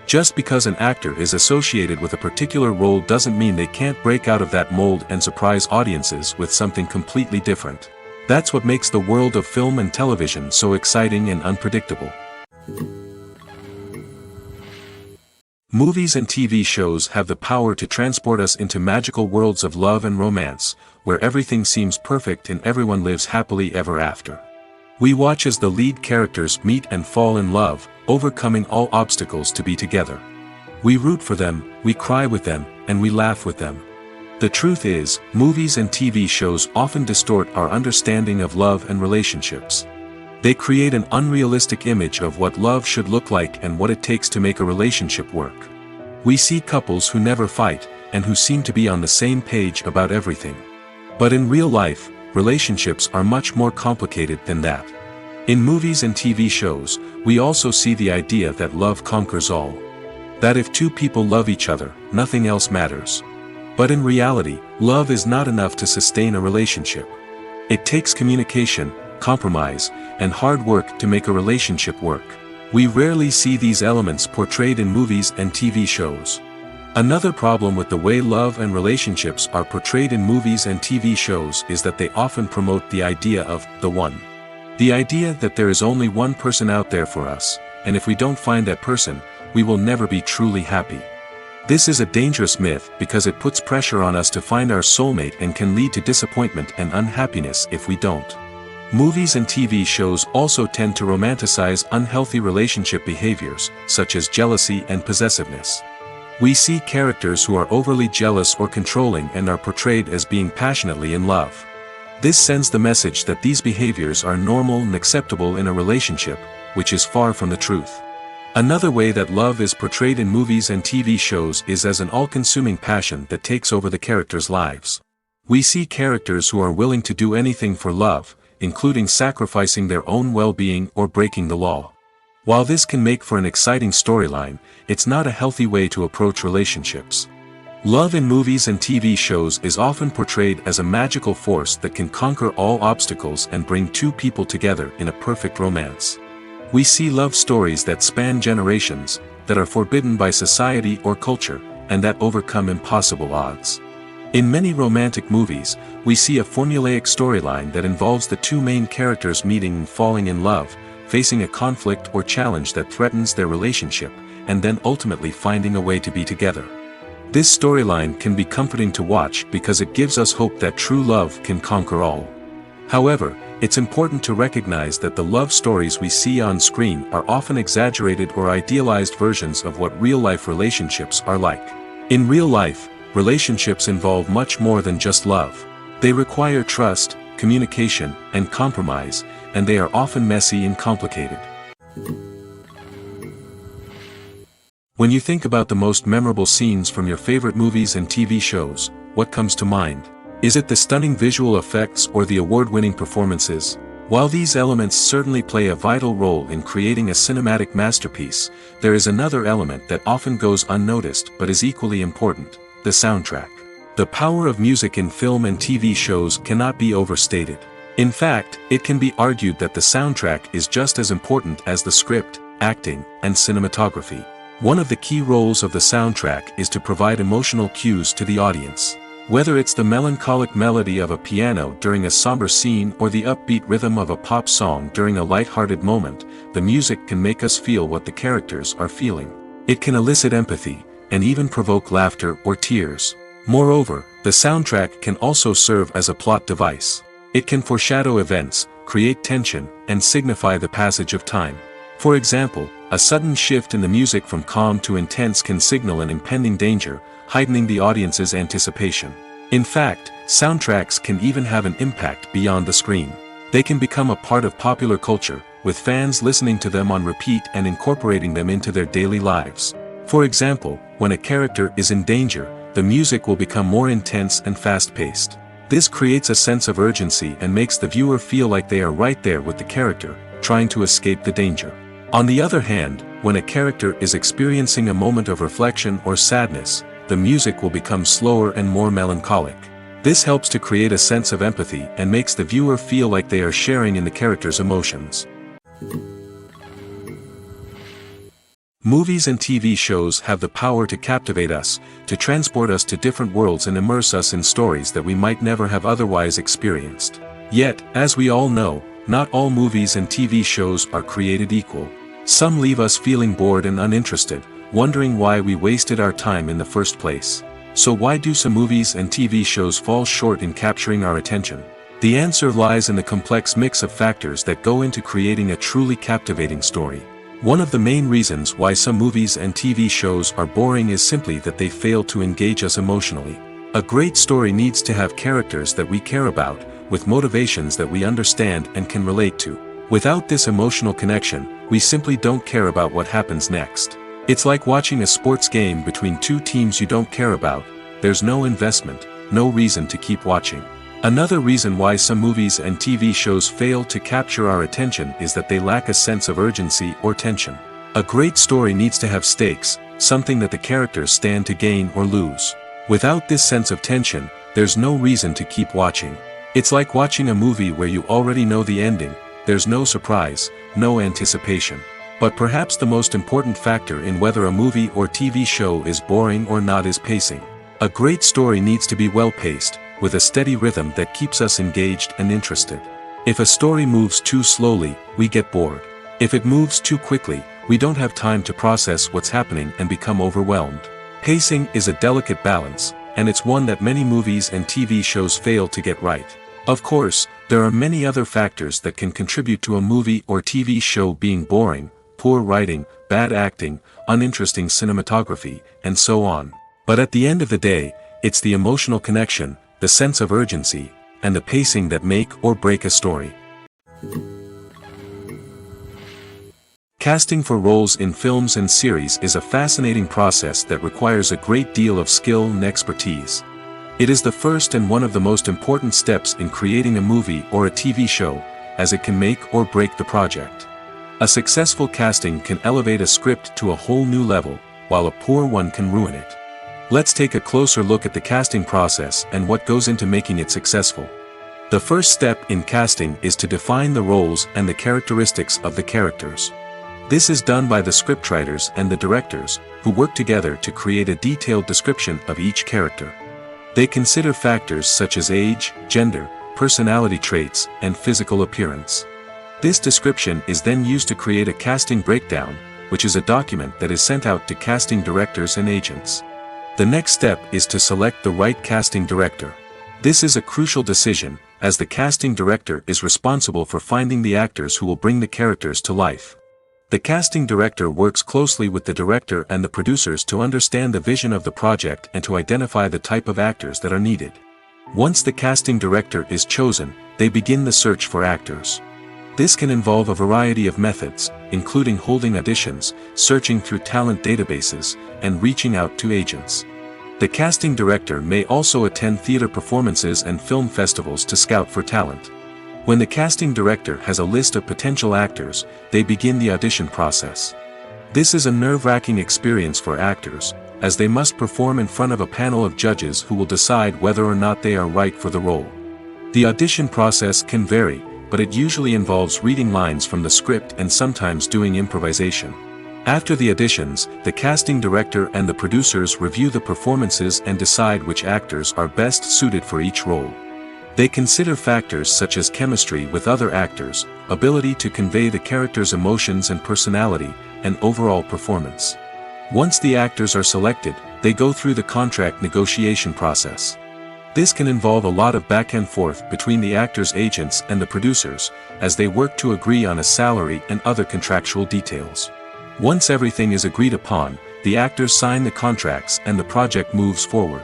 Just because an actor is associated with a particular role doesn't mean they can't break out of that mold and surprise audiences with something completely different. That's what makes the world of film and television so exciting and unpredictable. Movies and TV shows have the power to transport us into magical worlds of love and romance, where everything seems perfect and everyone lives happily ever after. We watch as the lead characters meet and fall in love, overcoming all obstacles to be together. We root for them, we cry with them, and we laugh with them. The truth is, movies and TV shows often distort our understanding of love and relationships. They create an unrealistic image of what love should look like and what it takes to make a relationship work. We see couples who never fight, and who seem to be on the same page about everything. But in real life, relationships are much more complicated than that. In movies and TV shows, we also see the idea that love conquers all. That if two people love each other, nothing else matters. But in reality, love is not enough to sustain a relationship. It takes communication, compromise, and hard work to make a relationship work. We rarely see these elements portrayed in movies and TV shows. Another problem with the way love and relationships are portrayed in movies and TV shows is that they often promote the idea of the one. The idea that there is only one person out there for us, and if we don't find that person, we will never be truly happy. This is a dangerous myth because it puts pressure on us to find our soulmate and can lead to disappointment and unhappiness if we don't. Movies and TV shows also tend to romanticize unhealthy relationship behaviors, such as jealousy and possessiveness. We see characters who are overly jealous or controlling and are portrayed as being passionately in love. This sends the message that these behaviors are normal and acceptable in a relationship, which is far from the truth. Another way that love is portrayed in movies and TV shows is as an all-consuming passion that takes over the characters' lives. We see characters who are willing to do anything for love, including sacrificing their own well-being or breaking the law. While this can make for an exciting storyline, it's not a healthy way to approach relationships. Love in movies and TV shows is often portrayed as a magical force that can conquer all obstacles and bring two people together in a perfect romance. We see love stories that span generations, that are forbidden by society or culture, and that overcome impossible odds. In many romantic movies, we see a formulaic storyline that involves the two main characters meeting and falling in love, facing a conflict or challenge that threatens their relationship, and then ultimately finding a way to be together. This storyline can be comforting to watch because it gives us hope that true love can conquer all. However, it's important to recognize that the love stories we see on screen are often exaggerated or idealized versions of what real-life relationships are like. In real life, relationships involve much more than just love. They require trust, communication, and compromise, and they are often messy and complicated. When you think about the most memorable scenes from your favorite movies and TV shows, what comes to mind? Is it the stunning visual effects or the award-winning performances? While these elements certainly play a vital role in creating a cinematic masterpiece, there is another element that often goes unnoticed but is equally important: the soundtrack. The power of music in film and TV shows cannot be overstated. In fact, it can be argued that the soundtrack is just as important as the script, acting, and cinematography. One of the key roles of the soundtrack is to provide emotional cues to the audience. Whether it's the melancholic melody of a piano during a somber scene or the upbeat rhythm of a pop song during a light-hearted moment, the music can make us feel what the characters are feeling. It can elicit empathy, and even provoke laughter or tears. Moreover, the soundtrack can also serve as a plot device. It can foreshadow events, create tension, and signify the passage of time. For example, a sudden shift in the music from calm to intense can signal an impending danger, heightening the audience's anticipation. In fact, soundtracks can even have an impact beyond the screen. They can become a part of popular culture, with fans listening to them on repeat and incorporating them into their daily lives. For example, when a character is in danger, the music will become more intense and fast-paced. This creates a sense of urgency and makes the viewer feel like they are right there with the character, trying to escape the danger. On the other hand, when a character is experiencing a moment of reflection or sadness, the music will become slower and more melancholic. This helps to create a sense of empathy and makes the viewer feel like they are sharing in the character's emotions. Movies and TV shows have the power to captivate us, to transport us to different worlds and immerse us in stories that we might never have otherwise experienced. Yet, as we all know, not all movies and TV shows are created equal. Some leave us feeling bored and uninterested, wondering why we wasted our time in the first place. So why do some movies and TV shows fall short in capturing our attention? The answer lies in the complex mix of factors that go into creating a truly captivating story. One of the main reasons why some movies and TV shows are boring is simply that they fail to engage us emotionally. A great story needs to have characters that we care about, with motivations that we understand and can relate to. Without this emotional connection, we simply don't care about what happens next. It's like watching a sports game between two teams you don't care about. There's no investment, no reason to keep watching. Another reason why some movies and TV shows fail to capture our attention is that they lack a sense of urgency or tension. A great story needs to have stakes, something that the characters stand to gain or lose. Without this sense of tension, there's no reason to keep watching. It's like watching a movie where you already know the ending. There's no surprise, no anticipation. But perhaps the most important factor in whether a movie or TV show is boring or not is pacing. A great story needs to be well-paced, with a steady rhythm that keeps us engaged and interested. If a story moves too slowly, we get bored. If it moves too quickly, we don't have time to process what's happening and become overwhelmed. Pacing is a delicate balance, and it's one that many movies and TV shows fail to get right. Of course, there are many other factors that can contribute to a movie or TV show being boring: poor writing, bad acting, uninteresting cinematography, and so on. But at the end of the day, it's the emotional connection, the sense of urgency, and the pacing that make or break a story. Casting for roles in films and series is a fascinating process that requires a great deal of skill and expertise. It is the first and one of the most important steps in creating a movie or a TV show, as it can make or break the project. A successful casting can elevate a script to a whole new level, while a poor one can ruin it. Let's take a closer look at the casting process and what goes into making it successful. The first step in casting is to define the roles and the characteristics of the characters. This is done by the scriptwriters and the directors, who work together to create a detailed description of each character. They consider factors such as age, gender, personality traits, and physical appearance. This description is then used to create a casting breakdown, which is a document that is sent out to casting directors and agents. The next step is to select the right casting director. This is a crucial decision, as the casting director is responsible for finding the actors who will bring the characters to life. The casting director works closely with the director and the producers to understand the vision of the project and to identify the type of actors that are needed. Once the casting director is chosen, they begin the search for actors. This can involve a variety of methods, including holding auditions, searching through talent databases, and reaching out to agents. The casting director may also attend theater performances and film festivals to scout for talent. When the casting director has a list of potential actors, they begin the audition process. This is a nerve-wracking experience for actors, as they must perform in front of a panel of judges who will decide whether or not they are right for the role. The audition process can vary, but it usually involves reading lines from the script and sometimes doing improvisation. After the auditions, the casting director and the producers review the performances and decide which actors are best suited for each role. They consider factors such as chemistry with other actors, ability to convey the character's emotions and personality, and overall performance. Once the actors are selected, they go through the contract negotiation process. This can involve a lot of back and forth between the actors' agents and the producers, as they work to agree on a salary and other contractual details. Once everything is agreed upon, the actors sign the contracts and the project moves forward.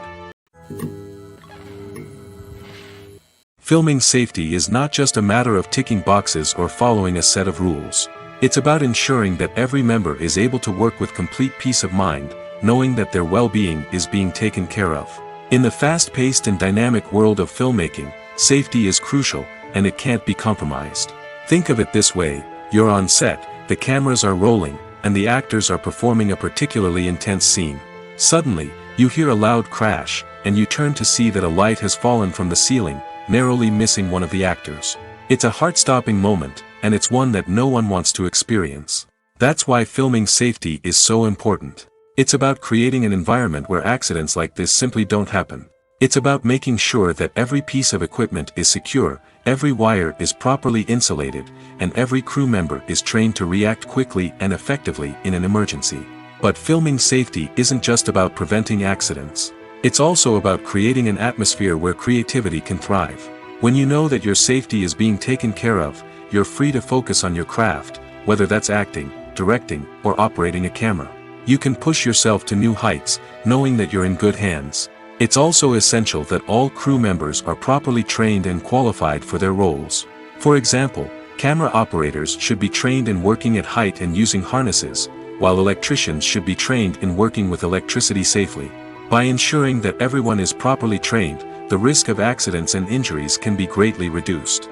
Filming safety is not just a matter of ticking boxes or following a set of rules. It's about ensuring that every member is able to work with complete peace of mind, knowing that their well-being is being taken care of. In the fast-paced and dynamic world of filmmaking, safety is crucial, and it can't be compromised. Think of it this way: you're on set, the cameras are rolling, and the actors are performing a particularly intense scene. Suddenly, you hear a loud crash, and you turn to see that a light has fallen from the ceiling, narrowly missing one of the actors. It's a heart-stopping moment, and it's one that no one wants to experience. That's why filming safety is so important. It's about creating an environment where accidents like this simply don't happen. It's about making sure that every piece of equipment is secure, every wire is properly insulated, and every crew member is trained to react quickly and effectively in an emergency. But filming safety isn't just about preventing accidents. It's also about creating an atmosphere where creativity can thrive. When you know that your safety is being taken care of, you're free to focus on your craft, whether that's acting, directing, or operating a camera. You can push yourself to new heights, knowing that you're in good hands. It's also essential that all crew members are properly trained and qualified for their roles. For example, camera operators should be trained in working at height and using harnesses, while electricians should be trained in working with electricity safely. By ensuring that everyone is properly trained, the risk of accidents and injuries can be greatly reduced.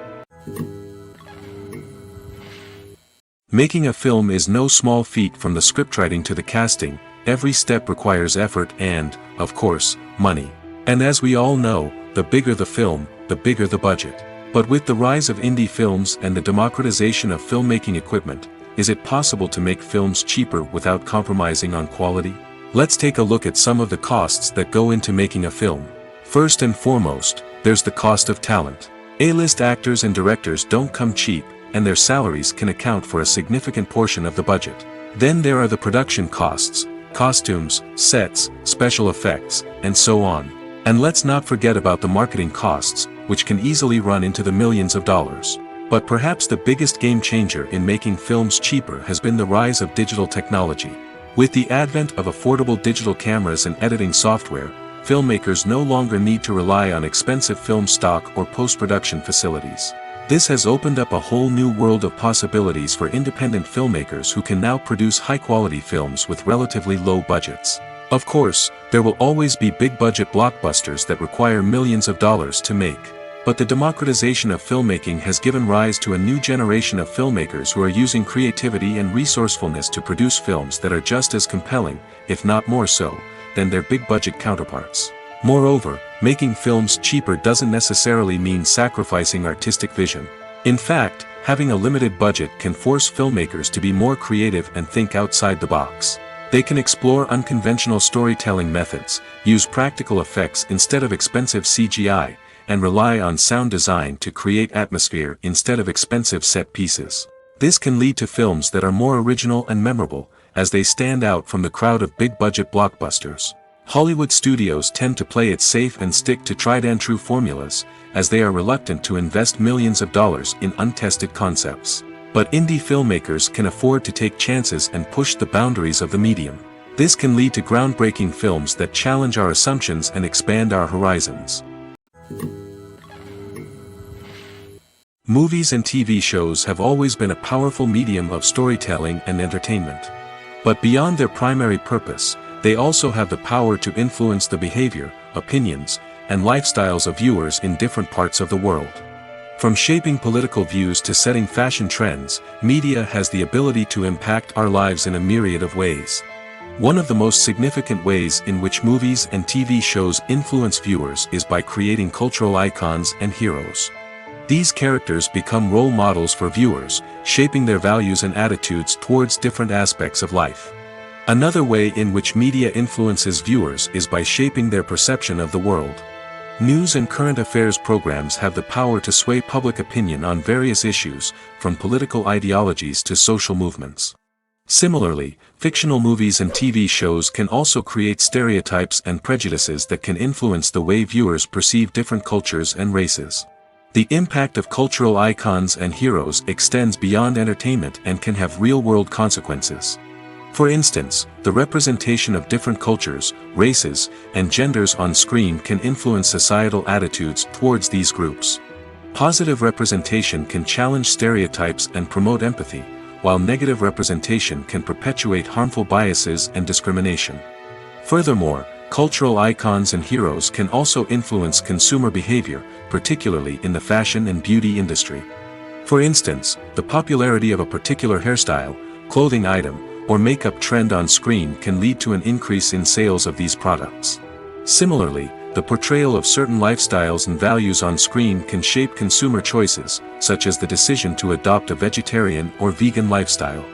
Making a film is no small feat. From the scriptwriting to the casting, every step requires effort and, of course, money. And as we all know, the bigger the film, the bigger the budget. But with the rise of indie films and the democratization of filmmaking equipment, is it possible to make films cheaper without compromising on quality? Let's take a look at some of the costs that go into making a film. First and foremost, there's the cost of talent. A-list actors and directors don't come cheap, and their salaries can account for a significant portion of the budget. Then there are the production costs, costumes, sets, special effects, and so on. And let's not forget about the marketing costs, which can easily run into the millions of dollars. But perhaps the biggest game changer in making films cheaper has been the rise of digital technology. With the advent of affordable digital cameras and editing software, filmmakers no longer need to rely on expensive film stock or post-production facilities. This has opened up a whole new world of possibilities for independent filmmakers who can now produce high-quality films with relatively low budgets. Of course, there will always be big-budget blockbusters that require millions of dollars to make. But the democratization of filmmaking has given rise to a new generation of filmmakers who are using creativity and resourcefulness to produce films that are just as compelling, if not more so, than their big-budget counterparts. Moreover, making films cheaper doesn't necessarily mean sacrificing artistic vision. In fact, having a limited budget can force filmmakers to be more creative and think outside the box. They can explore unconventional storytelling methods, use practical effects instead of expensive CGI, and rely on sound design to create atmosphere instead of expensive set pieces. This can lead to films that are more original and memorable, as they stand out from the crowd of big-budget blockbusters. Hollywood studios tend to play it safe and stick to tried-and-true formulas, as they are reluctant to invest millions of dollars in untested concepts. But indie filmmakers can afford to take chances and push the boundaries of the medium. This can lead to groundbreaking films that challenge our assumptions and expand our horizons. Movies and TV shows have always been a powerful medium of storytelling and entertainment. But beyond their primary purpose, they also have the power to influence the behavior, opinions, and lifestyles of viewers in different parts of the world. From shaping political views to setting fashion trends, media has the ability to impact our lives in a myriad of ways. One of the most significant ways in which movies and TV shows influence viewers is by creating cultural icons and heroes. These characters become role models for viewers, shaping their values and attitudes towards different aspects of life. Another way in which media influences viewers is by shaping their perception of the world. News and current affairs programs have the power to sway public opinion on various issues, from political ideologies to social movements. Similarly, fictional movies and TV shows can also create stereotypes and prejudices that can influence the way viewers perceive different cultures and races. The impact of cultural icons and heroes extends beyond entertainment and can have real-world consequences. For instance, the representation of different cultures, races, and genders on screen can influence societal attitudes towards these groups. Positive representation can challenge stereotypes and promote empathy, while negative representation can perpetuate harmful biases and discrimination. Furthermore, cultural icons and heroes can also influence consumer behavior, particularly in the fashion and beauty industry. For instance, the popularity of a particular hairstyle, clothing item, or makeup trend on screen can lead to an increase in sales of these products. Similarly, the portrayal of certain lifestyles and values on screen can shape consumer choices, such as the decision to adopt a vegetarian or vegan lifestyle.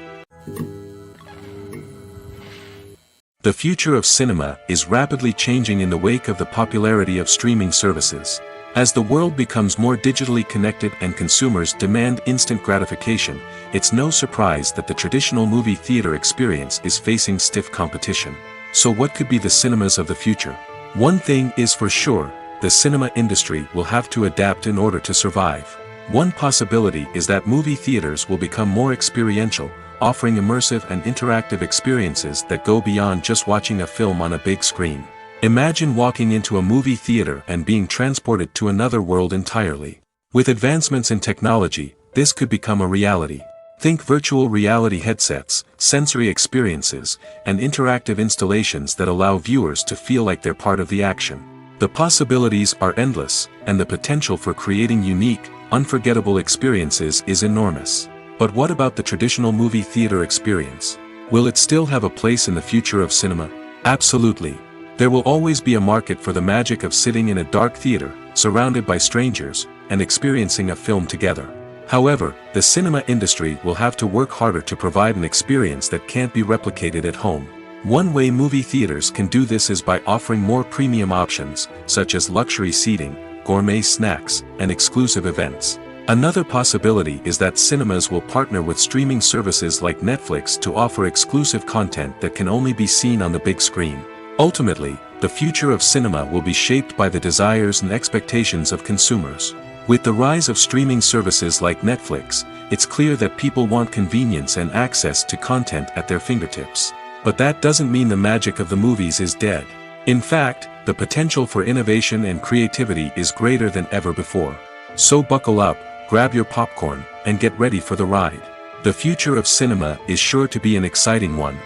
The future of cinema is rapidly changing in the wake of the popularity of streaming services. As the world becomes more digitally connected and consumers demand instant gratification, it's no surprise that the traditional movie theater experience is facing stiff competition. So what could be the cinemas of the future? One thing is for sure, the cinema industry will have to adapt in order to survive. One possibility is that movie theaters will become more experiential, offering immersive and interactive experiences that go beyond just watching a film on a big screen. Imagine walking into a movie theater and being transported to another world entirely. With advancements in technology, this could become a reality. Think virtual reality headsets, sensory experiences, and interactive installations that allow viewers to feel like they're part of the action. The possibilities are endless, and the potential for creating unique, unforgettable experiences is enormous. But what about the traditional movie theater experience? Will it still have a place in the future of cinema? Absolutely. There will always be a market for the magic of sitting in a dark theater, surrounded by strangers, and experiencing a film together. However, the cinema industry will have to work harder to provide an experience that can't be replicated at home. One way movie theaters can do this is by offering more premium options, such as luxury seating, gourmet snacks, and exclusive events. Another possibility is that cinemas will partner with streaming services like Netflix to offer exclusive content that can only be seen on the big screen. Ultimately, the future of cinema will be shaped by the desires and expectations of consumers. With the rise of streaming services like Netflix, it's clear that people want convenience and access to content at their fingertips. But that doesn't mean the magic of the movies is dead. In fact, the potential for innovation and creativity is greater than ever before. So buckle up, grab your popcorn, and get ready for the ride. The future of cinema is sure to be an exciting one.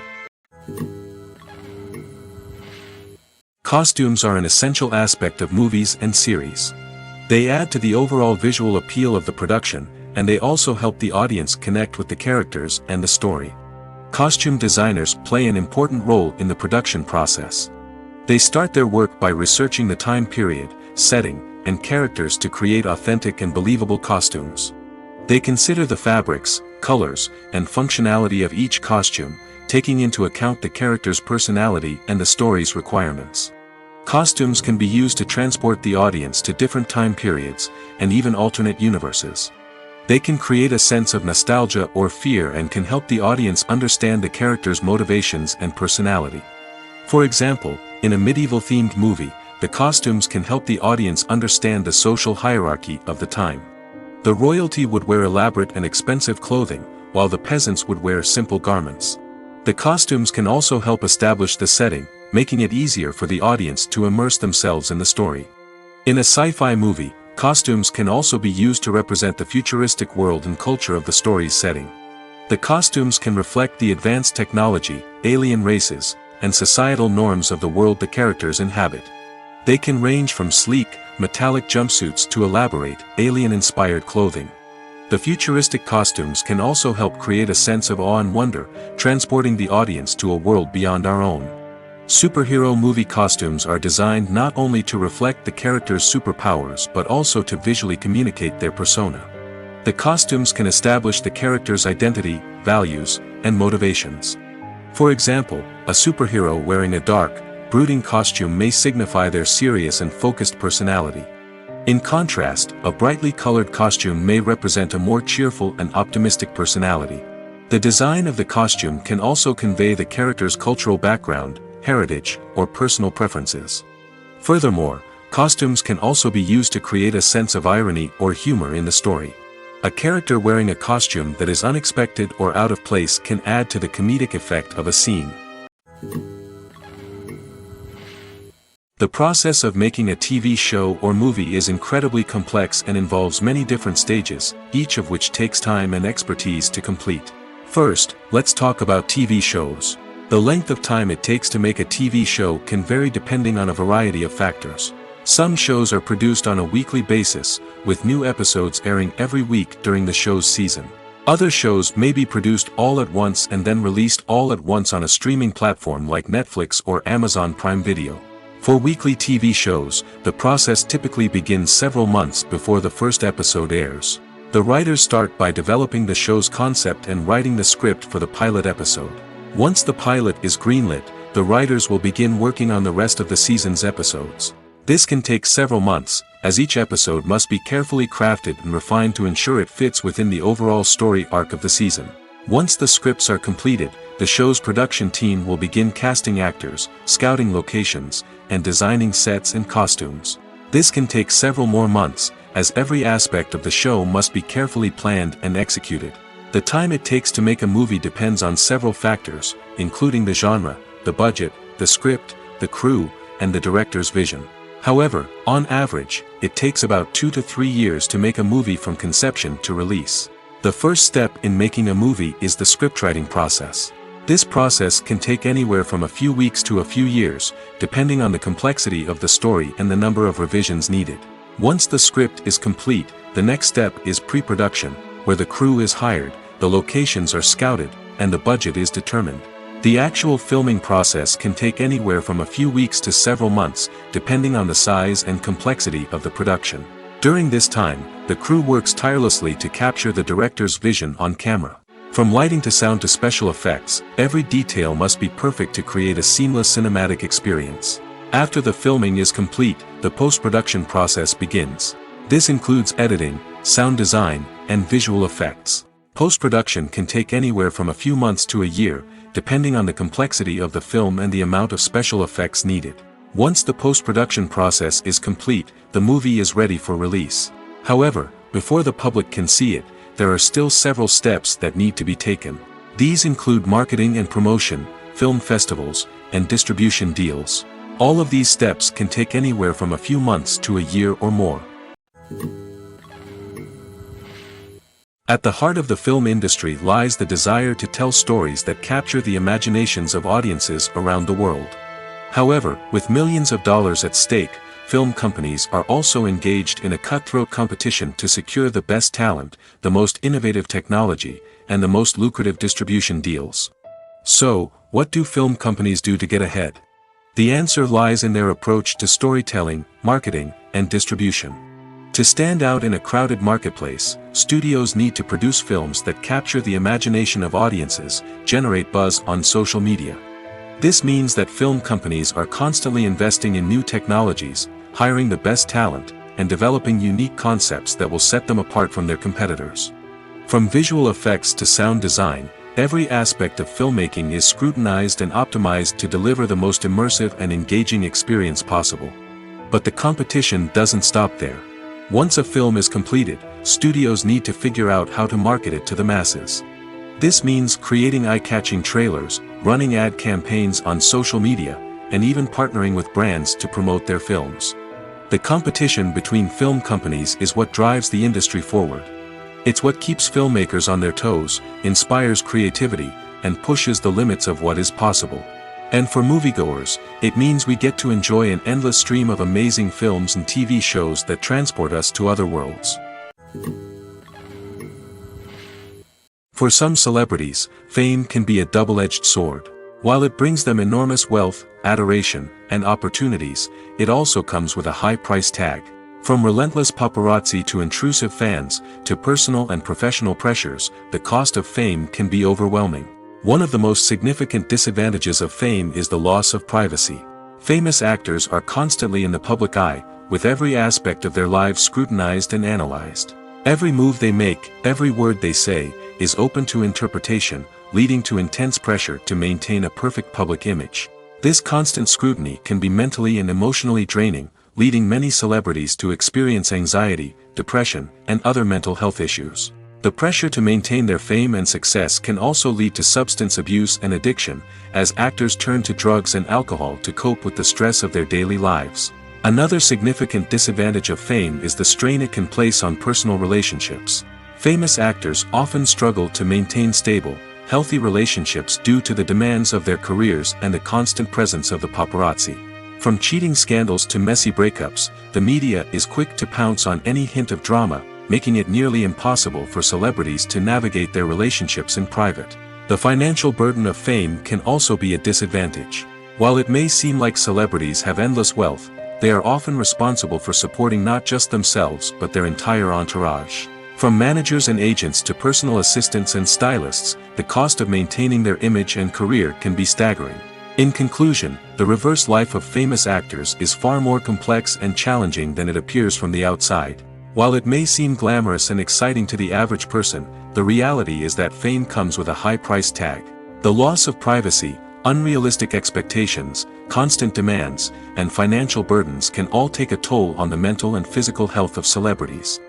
Costumes are an essential aspect of movies and series. They add to the overall visual appeal of the production, and they also help the audience connect with the characters and the story. Costume designers play an important role in the production process. They start their work by researching the time period, setting, and characters to create authentic and believable costumes. They consider the fabrics, colors, and functionality of each costume, taking into account the character's personality and the story's requirements. Costumes can be used to transport the audience to different time periods, and even alternate universes. They can create a sense of nostalgia or fear and can help the audience understand the character's motivations and personality. For example, in a medieval-themed movie, the costumes can help the audience understand the social hierarchy of the time. The royalty would wear elaborate and expensive clothing, while the peasants would wear simple garments. The costumes can also help establish the setting, making it easier for the audience to immerse themselves in the story. In a sci-fi movie, costumes can also be used to represent the futuristic world and culture of the story's setting. The costumes can reflect the advanced technology, alien races, and societal norms of the world the characters inhabit. They can range from sleek, metallic jumpsuits to elaborate, alien-inspired clothing. The futuristic costumes can also help create a sense of awe and wonder, transporting the audience to a world beyond our own. Superhero movie costumes are designed not only to reflect the character's superpowers but also to visually communicate their persona. The costumes can establish the character's identity, values, and motivations. For example, a superhero wearing a dark, brooding costume may signify their serious and focused personality. In contrast, a brightly colored costume may represent a more cheerful and optimistic personality. The design of the costume can also convey the character's cultural background, heritage, or personal preferences. Furthermore, costumes can also be used to create a sense of irony or humor in the story. A character wearing a costume that is unexpected or out of place can add to the comedic effect of a scene. The process of making a TV show or movie is incredibly complex and involves many different stages, each of which takes time and expertise to complete. First, let's talk about TV shows. The length of time it takes to make a TV show can vary depending on a variety of factors. Some shows are produced on a weekly basis, with new episodes airing every week during the show's season. Other shows may be produced all at once and then released all at once on a streaming platform like Netflix or Amazon Prime Video. For weekly TV shows, the process typically begins several months before the first episode airs. The writers start by developing the show's concept and writing the script for the pilot episode. Once the pilot is greenlit, the writers will begin working on the rest of the season's episodes. This can take several months, as each episode must be carefully crafted and refined to ensure it fits within the overall story arc of the season. Once the scripts are completed, the show's production team will begin casting actors, scouting locations, and designing sets and costumes. This can take several more months, as every aspect of the show must be carefully planned and executed. The time it takes to make a movie depends on several factors, including the genre, the budget, the script, the crew, and the director's vision. However, on average, it takes about 2 to 3 years to make a movie from conception to release. The first step in making a movie is the scriptwriting process. This process can take anywhere from a few weeks to a few years, depending on the complexity of the story and the number of revisions needed. Once the script is complete, the next step is pre-production, where the crew is hired, the locations are scouted, and the budget is determined. The actual filming process can take anywhere from a few weeks to several months, depending on the size and complexity of the production. During this time, the crew works tirelessly to capture the director's vision on camera. From lighting to sound to special effects, every detail must be perfect to create a seamless cinematic experience. After the filming is complete, the post-production process begins. This includes editing, sound design, and visual effects. Post-production can take anywhere from a few months to a year, depending on the complexity of the film and the amount of special effects needed. Once the post-production process is complete, the movie is ready for release. However, before the public can see it, there are still several steps that need to be taken. These include marketing and promotion, film festivals, and distribution deals. All of these steps can take anywhere from a few months to a year or more. At the heart of the film industry lies the desire to tell stories that capture the imaginations of audiences around the world. However, with millions of dollars at stake, film companies are also engaged in a cutthroat competition to secure the best talent, the most innovative technology, and the most lucrative distribution deals. So, what do film companies do to get ahead? The answer lies in their approach to storytelling, marketing, and distribution. To stand out in a crowded marketplace, studios need to produce films that capture the imagination of audiences, generate buzz on social media. This means that film companies are constantly investing in new technologies, hiring the best talent, and developing unique concepts that will set them apart from their competitors. From visual effects to sound design, every aspect of filmmaking is scrutinized and optimized to deliver the most immersive and engaging experience possible. But the competition doesn't stop there. Once a film is completed, studios need to figure out how to market it to the masses. This means creating eye-catching trailers, running ad campaigns on social media, and even partnering with brands to promote their films. The competition between film companies is what drives the industry forward. It's what keeps filmmakers on their toes, inspires creativity, and pushes the limits of what is possible. And for moviegoers, it means we get to enjoy an endless stream of amazing films and TV shows that transport us to other worlds. For some celebrities, fame can be a double-edged sword. While it brings them enormous wealth, adoration, and opportunities, it also comes with a high price tag. From relentless paparazzi to intrusive fans, to personal and professional pressures, the cost of fame can be overwhelming. One of the most significant disadvantages of fame is the loss of privacy. Famous actors are constantly in the public eye, with every aspect of their lives scrutinized and analyzed. Every move they make, every word they say, is open to interpretation, leading to intense pressure to maintain a perfect public image. This constant scrutiny can be mentally and emotionally draining, leading many celebrities to experience anxiety, depression, and other mental health issues. The pressure to maintain their fame and success can also lead to substance abuse and addiction, as actors turn to drugs and alcohol to cope with the stress of their daily lives. Another significant disadvantage of fame is the strain it can place on personal relationships. Famous actors often struggle to maintain stable, healthy relationships due to the demands of their careers and the constant presence of the paparazzi. From cheating scandals to messy breakups, the media is quick to pounce on any hint of drama, making it nearly impossible for celebrities to navigate their relationships in private. The financial burden of fame can also be a disadvantage. While it may seem like celebrities have endless wealth, they are often responsible for supporting not just themselves but their entire entourage. From managers and agents to personal assistants and stylists, the cost of maintaining their image and career can be staggering. In conclusion, the reverse life of famous actors is far more complex and challenging than it appears from the outside. While it may seem glamorous and exciting to the average person, the reality is that fame comes with a high price tag. The loss of privacy, unrealistic expectations, constant demands, and financial burdens can all take a toll on the mental and physical health of celebrities.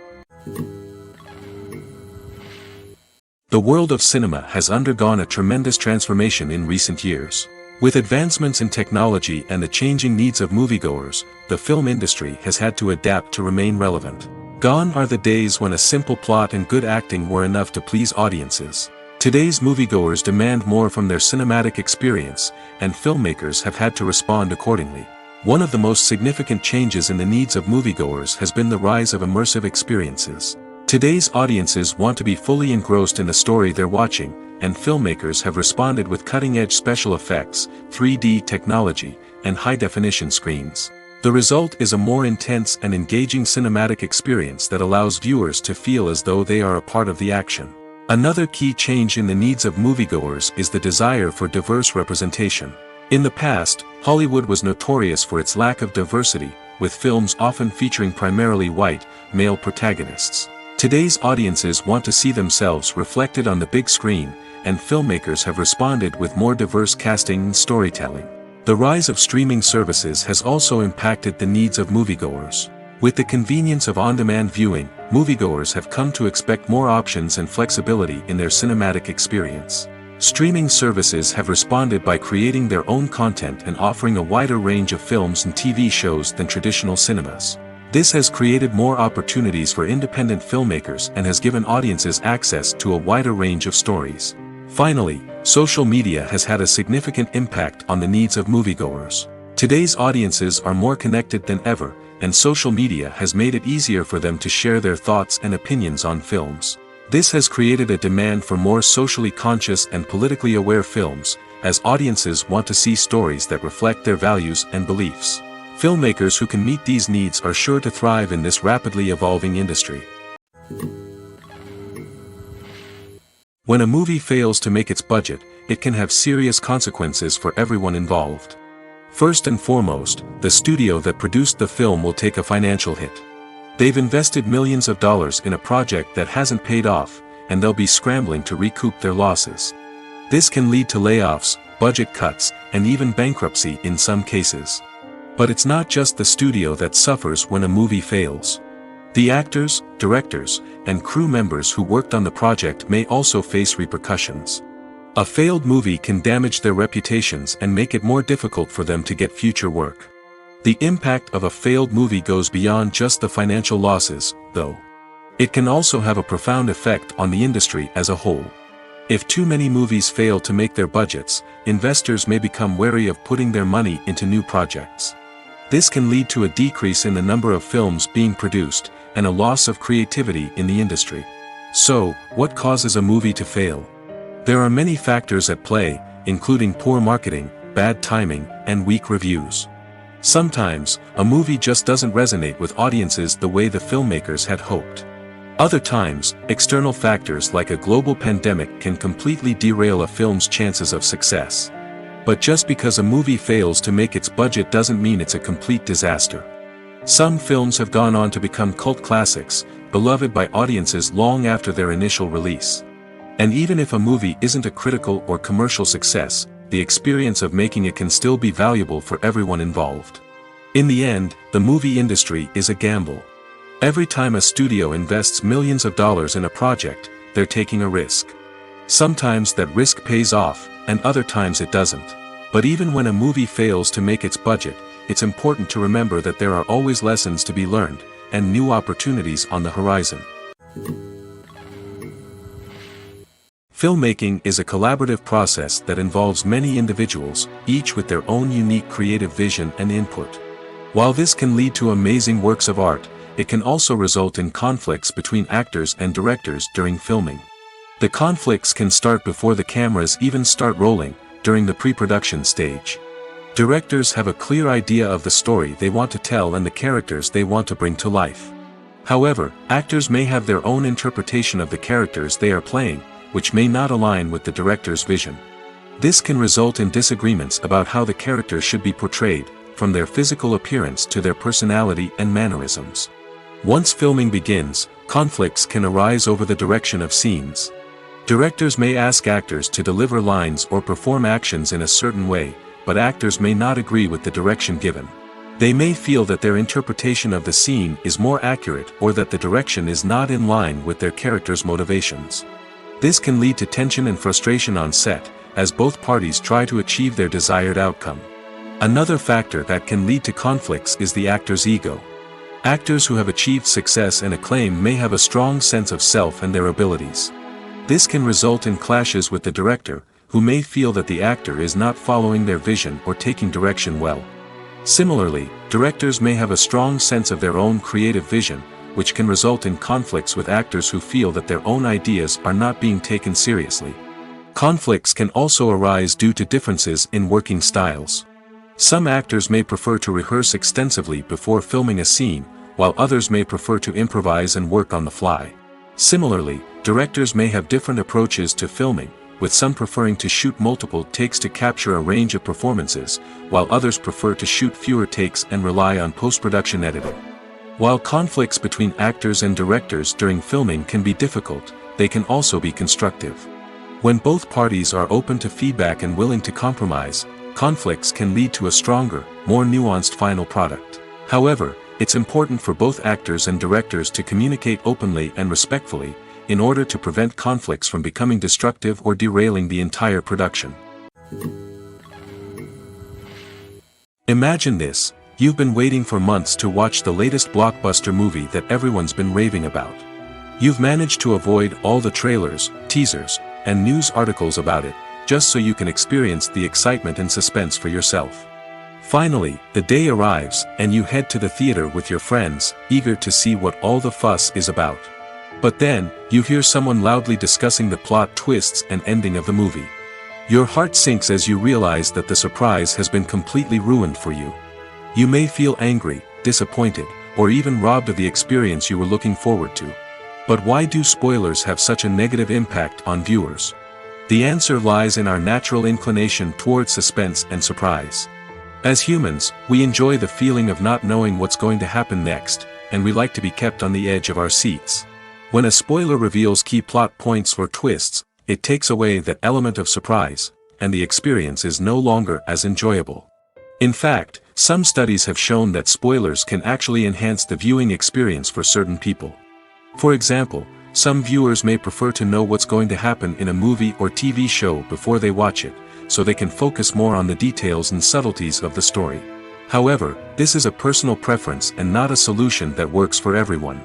The world of cinema has undergone a tremendous transformation in recent years. With advancements in technology and the changing needs of moviegoers, the film industry has had to adapt to remain relevant. Gone are the days when a simple plot and good acting were enough to please audiences. Today's moviegoers demand more from their cinematic experience, and filmmakers have had to respond accordingly. One of the most significant changes in the needs of moviegoers has been the rise of immersive experiences. Today's audiences want to be fully engrossed in the story they're watching, and filmmakers have responded with cutting-edge special effects, 3D technology, and high-definition screens. The result is a more intense and engaging cinematic experience that allows viewers to feel as though they are a part of the action. Another key change in the needs of moviegoers is the desire for diverse representation. In the past, Hollywood was notorious for its lack of diversity, with films often featuring primarily white, male protagonists. Today's audiences want to see themselves reflected on the big screen, and filmmakers have responded with more diverse casting and storytelling. The rise of streaming services has also impacted the needs of moviegoers. With the convenience of on-demand viewing, moviegoers have come to expect more options and flexibility in their cinematic experience. Streaming services have responded by creating their own content and offering a wider range of films and TV shows than traditional cinemas. This has created more opportunities for independent filmmakers and has given audiences access to a wider range of stories. Finally, social media has had a significant impact on the needs of moviegoers. Today's audiences are more connected than ever, and social media has made it easier for them to share their thoughts and opinions on films. This has created a demand for more socially conscious and politically aware films, as audiences want to see stories that reflect their values and beliefs. Filmmakers who can meet these needs are sure to thrive in this rapidly evolving industry. When a movie fails to make its budget, it can have serious consequences for everyone involved. First and foremost, the studio that produced the film will take a financial hit. They've invested millions of dollars in a project that hasn't paid off, and they'll be scrambling to recoup their losses. This can lead to layoffs, budget cuts, and even bankruptcy in some cases. But it's not just the studio that suffers when a movie fails. The actors, directors, and crew members who worked on the project may also face repercussions. A failed movie can damage their reputations and make it more difficult for them to get future work. The impact of a failed movie goes beyond just the financial losses, though. It can also have a profound effect on the industry as a whole. If too many movies fail to make their budgets, investors may become wary of putting their money into new projects. This can lead to a decrease in the number of films being produced, and a loss of creativity in the industry. So, what causes a movie to fail? There are many factors at play, including poor marketing, bad timing, and weak reviews. Sometimes, a movie just doesn't resonate with audiences the way the filmmakers had hoped. Other times, external factors like a global pandemic can completely derail a film's chances of success. But just because a movie fails to make its budget doesn't mean it's a complete disaster. Some films have gone on to become cult classics, beloved by audiences long after their initial release. And even if a movie isn't a critical or commercial success, the experience of making it can still be valuable for everyone involved. In the end, the movie industry is a gamble. Every time a studio invests millions of dollars in a project, they're taking a risk. Sometimes that risk pays off, and other times it doesn't. But even when a movie fails to make its budget, it's important to remember that there are always lessons to be learned, and new opportunities on the horizon. Filmmaking is a collaborative process that involves many individuals, each with their own unique creative vision and input. While this can lead to amazing works of art, it can also result in conflicts between actors and directors during filming. The conflicts can start before the cameras even start rolling, during the pre-production stage. Directors have a clear idea of the story they want to tell and the characters they want to bring to life. However, actors may have their own interpretation of the characters they are playing, which may not align with the director's vision. This can result in disagreements about how the characters should be portrayed, from their physical appearance to their personality and mannerisms. Once filming begins, conflicts can arise over the direction of scenes. Directors may ask actors to deliver lines or perform actions in a certain way, but actors may not agree with the direction given. They may feel that their interpretation of the scene is more accurate or that the direction is not in line with their character's motivations. This can lead to tension and frustration on set, as both parties try to achieve their desired outcome. Another factor that can lead to conflicts is the actor's ego. Actors who have achieved success and acclaim may have a strong sense of self and their abilities. This can result in clashes with the director, who may feel that the actor is not following their vision or taking direction well. Similarly, directors may have a strong sense of their own creative vision, which can result in conflicts with actors who feel that their own ideas are not being taken seriously. Conflicts can also arise due to differences in working styles. Some actors may prefer to rehearse extensively before filming a scene, while others may prefer to improvise and work on the fly. Similarly, directors may have different approaches to filming, with some preferring to shoot multiple takes to capture a range of performances, while others prefer to shoot fewer takes and rely on post-production editing. While conflicts between actors and directors during filming can be difficult, they can also be constructive. When both parties are open to feedback and willing to compromise, conflicts can lead to a stronger, more nuanced final product. However, it's important for both actors and directors to communicate openly and respectfully, in order to prevent conflicts from becoming destructive or derailing the entire production. Imagine this: you've been waiting for months to watch the latest blockbuster movie that everyone's been raving about. You've managed to avoid all the trailers, teasers, and news articles about it, just so you can experience the excitement and suspense for yourself. Finally, the day arrives, and you head to the theater with your friends, eager to see what all the fuss is about. But then, you hear someone loudly discussing the plot twists and ending of the movie. Your heart sinks as you realize that the surprise has been completely ruined for you. You may feel angry, disappointed, or even robbed of the experience you were looking forward to. But why do spoilers have such a negative impact on viewers? The answer lies in our natural inclination toward suspense and surprise. As humans, we enjoy the feeling of not knowing what's going to happen next, and we like to be kept on the edge of our seats. When a spoiler reveals key plot points or twists, it takes away that element of surprise, and the experience is no longer as enjoyable. In fact, some studies have shown that spoilers can actually enhance the viewing experience for certain people. For example, some viewers may prefer to know what's going to happen in a movie or TV show before they watch it, so they can focus more on the details and subtleties of the story. However, this is a personal preference and not a solution that works for everyone.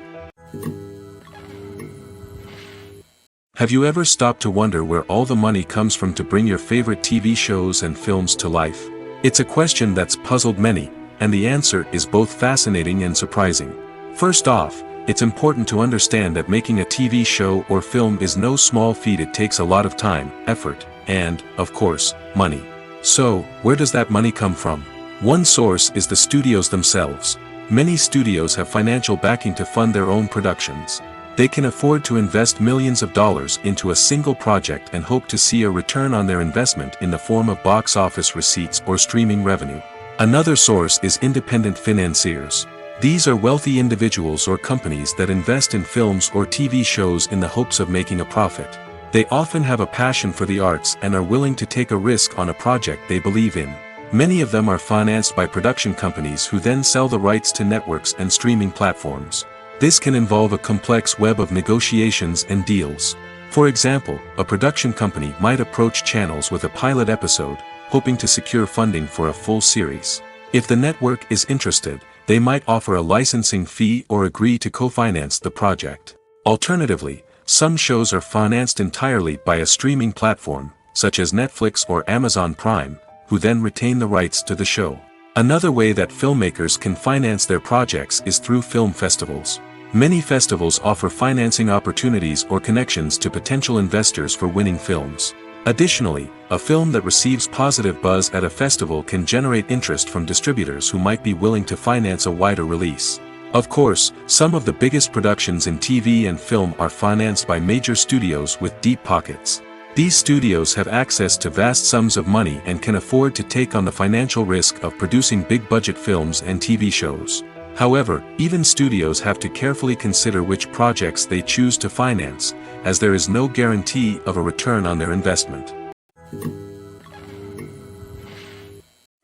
Have you ever stopped to wonder where all the money comes from to bring your favorite TV shows and films to life? It's a question that's puzzled many, and the answer is both fascinating and surprising. First off, it's important to understand that making a TV show or film is no small feat. It takes a lot of time, effort, and, of course, money. So, where does that money come from? One source is the studios themselves. Many studios have financial backing to fund their own productions. They can afford to invest millions of dollars into a single project and hope to see a return on their investment in the form of box office receipts or streaming revenue. Another source is independent financiers. These are wealthy individuals or companies that invest in films or TV shows in the hopes of making a profit. They often have a passion for the arts and are willing to take a risk on a project they believe in. Many of them are financed by production companies who then sell the rights to networks and streaming platforms. This can involve a complex web of negotiations and deals. For example, a production company might approach channels with a pilot episode, hoping to secure funding for a full series. If the network is interested, they might offer a licensing fee or agree to co-finance the project. Alternatively, some shows are financed entirely by a streaming platform, such as Netflix or Amazon Prime, who then retain the rights to the show. Another way that filmmakers can finance their projects is through film festivals. Many festivals offer financing opportunities or connections to potential investors for winning films. Additionally, a film that receives positive buzz at a festival can generate interest from distributors who might be willing to finance a wider release. Of course, some of the biggest productions in TV and film are financed by major studios with deep pockets. These studios have access to vast sums of money and can afford to take on the financial risk of producing big-budget films and TV shows. However, even studios have to carefully consider which projects they choose to finance, as there is no guarantee of a return on their investment.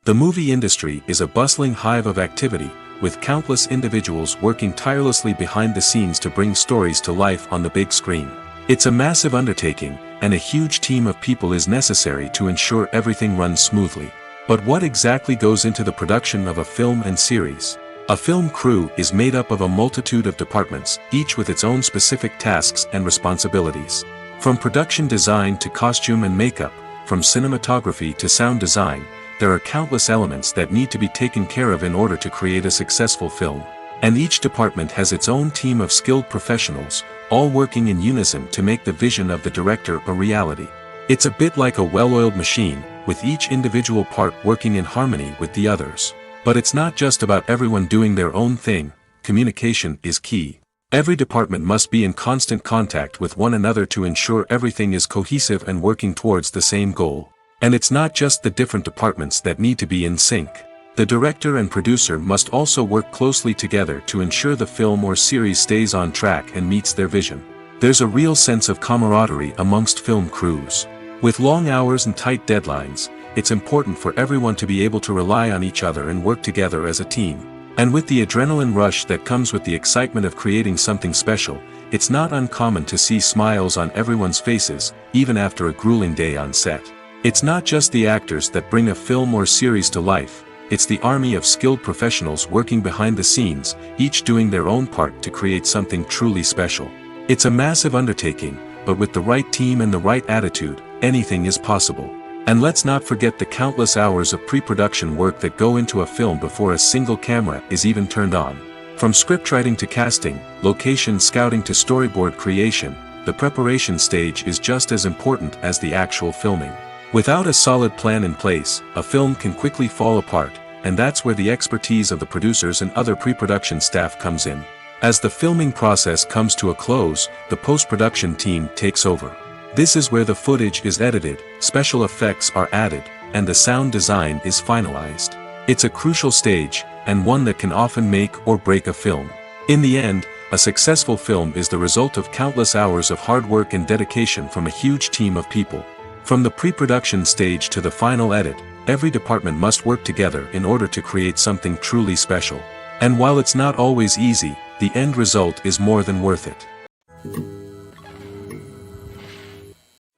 The movie industry is a bustling hive of activity, with countless individuals working tirelessly behind the scenes to bring stories to life on the big screen. It's a massive undertaking, and a huge team of people is necessary to ensure everything runs smoothly. But what exactly goes into the production of a film and series? A film crew is made up of a multitude of departments, each with its own specific tasks and responsibilities. From production design to costume and makeup, from cinematography to sound design, there are countless elements that need to be taken care of in order to create a successful film. And each department has its own team of skilled professionals, all working in unison to make the vision of the director a reality. It's a bit like a well-oiled machine, with each individual part working in harmony with the others. But it's not just about everyone doing their own thing. Communication is key. Every department must be in constant contact with one another to ensure everything is cohesive and working towards the same goal. And it's not just the different departments that need to be in sync. The director and producer must also work closely together to ensure the film or series stays on track and meets their vision. There's a real sense of camaraderie amongst film crews. With long hours and tight deadlines, it's important for everyone to be able to rely on each other and work together as a team. And with the adrenaline rush that comes with the excitement of creating something special, it's not uncommon to see smiles on everyone's faces, even after a grueling day on set. It's not just the actors that bring a film or series to life, it's the army of skilled professionals working behind the scenes, each doing their own part to create something truly special. It's a massive undertaking, but with the right team and the right attitude, anything is possible. And let's not forget the countless hours of pre-production work that go into a film before a single camera is even turned on. From scriptwriting to casting, location scouting to storyboard creation, the preparation stage is just as important as the actual filming. Without a solid plan in place, a film can quickly fall apart, and that's where the expertise of the producers and other pre-production staff comes in. As the filming process comes to a close, the post-production team takes over. This is where the footage is edited, special effects are added, and the sound design is finalized. It's a crucial stage, and one that can often make or break a film. In the end, a successful film is the result of countless hours of hard work and dedication from a huge team of people. From the pre-production stage to the final edit, every department must work together in order to create something truly special. And while it's not always easy, the end result is more than worth it.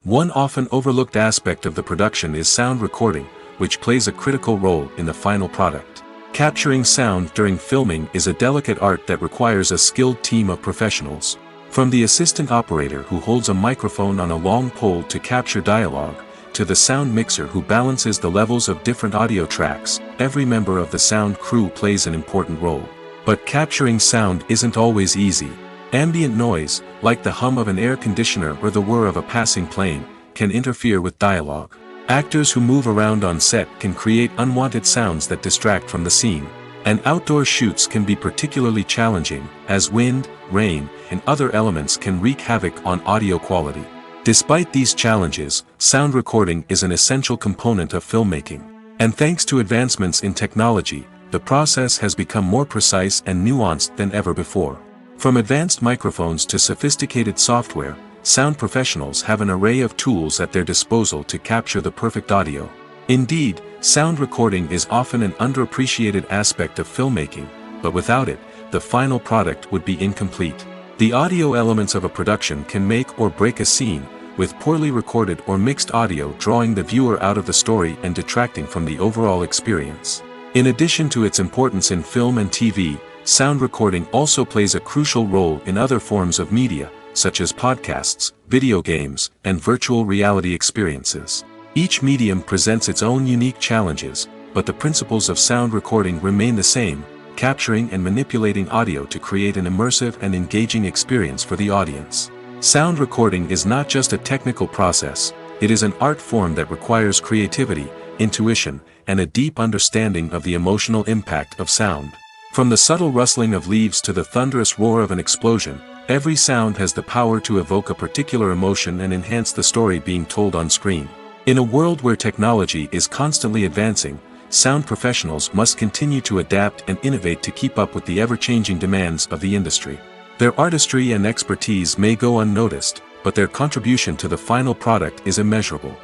One often overlooked aspect of the production is sound recording, which plays a critical role in the final product. Capturing sound during filming is a delicate art that requires a skilled team of professionals. From the assistant operator who holds a microphone on a long pole to capture dialogue, to the sound mixer who balances the levels of different audio tracks, every member of the sound crew plays an important role. But capturing sound isn't always easy. Ambient noise, like the hum of an air conditioner or the whir of a passing plane, can interfere with dialogue. Actors who move around on set can create unwanted sounds that distract from the scene. And outdoor shoots can be particularly challenging, as wind, rain, and other elements can wreak havoc on audio quality. Despite these challenges, sound recording is an essential component of filmmaking. And thanks to advancements in technology, the process has become more precise and nuanced than ever before. From advanced microphones to sophisticated software, sound professionals have an array of tools at their disposal to capture the perfect audio. Indeed, sound recording is often an underappreciated aspect of filmmaking, but without it, the final product would be incomplete. The audio elements of a production can make or break a scene, with poorly recorded or mixed audio drawing the viewer out of the story and detracting from the overall experience. In addition to its importance in film and TV, sound recording also plays a crucial role in other forms of media, such as podcasts, video games, and virtual reality experiences. Each medium presents its own unique challenges, but the principles of sound recording remain the same, capturing and manipulating audio to create an immersive and engaging experience for the audience. Sound recording is not just a technical process, it is an art form that requires creativity, intuition, and a deep understanding of the emotional impact of sound. From the subtle rustling of leaves to the thunderous roar of an explosion, every sound has the power to evoke a particular emotion and enhance the story being told on screen. In a world where technology is constantly advancing, sound professionals must continue to adapt and innovate to keep up with the ever-changing demands of the industry. Their artistry and expertise may go unnoticed, but their contribution to the final product is immeasurable.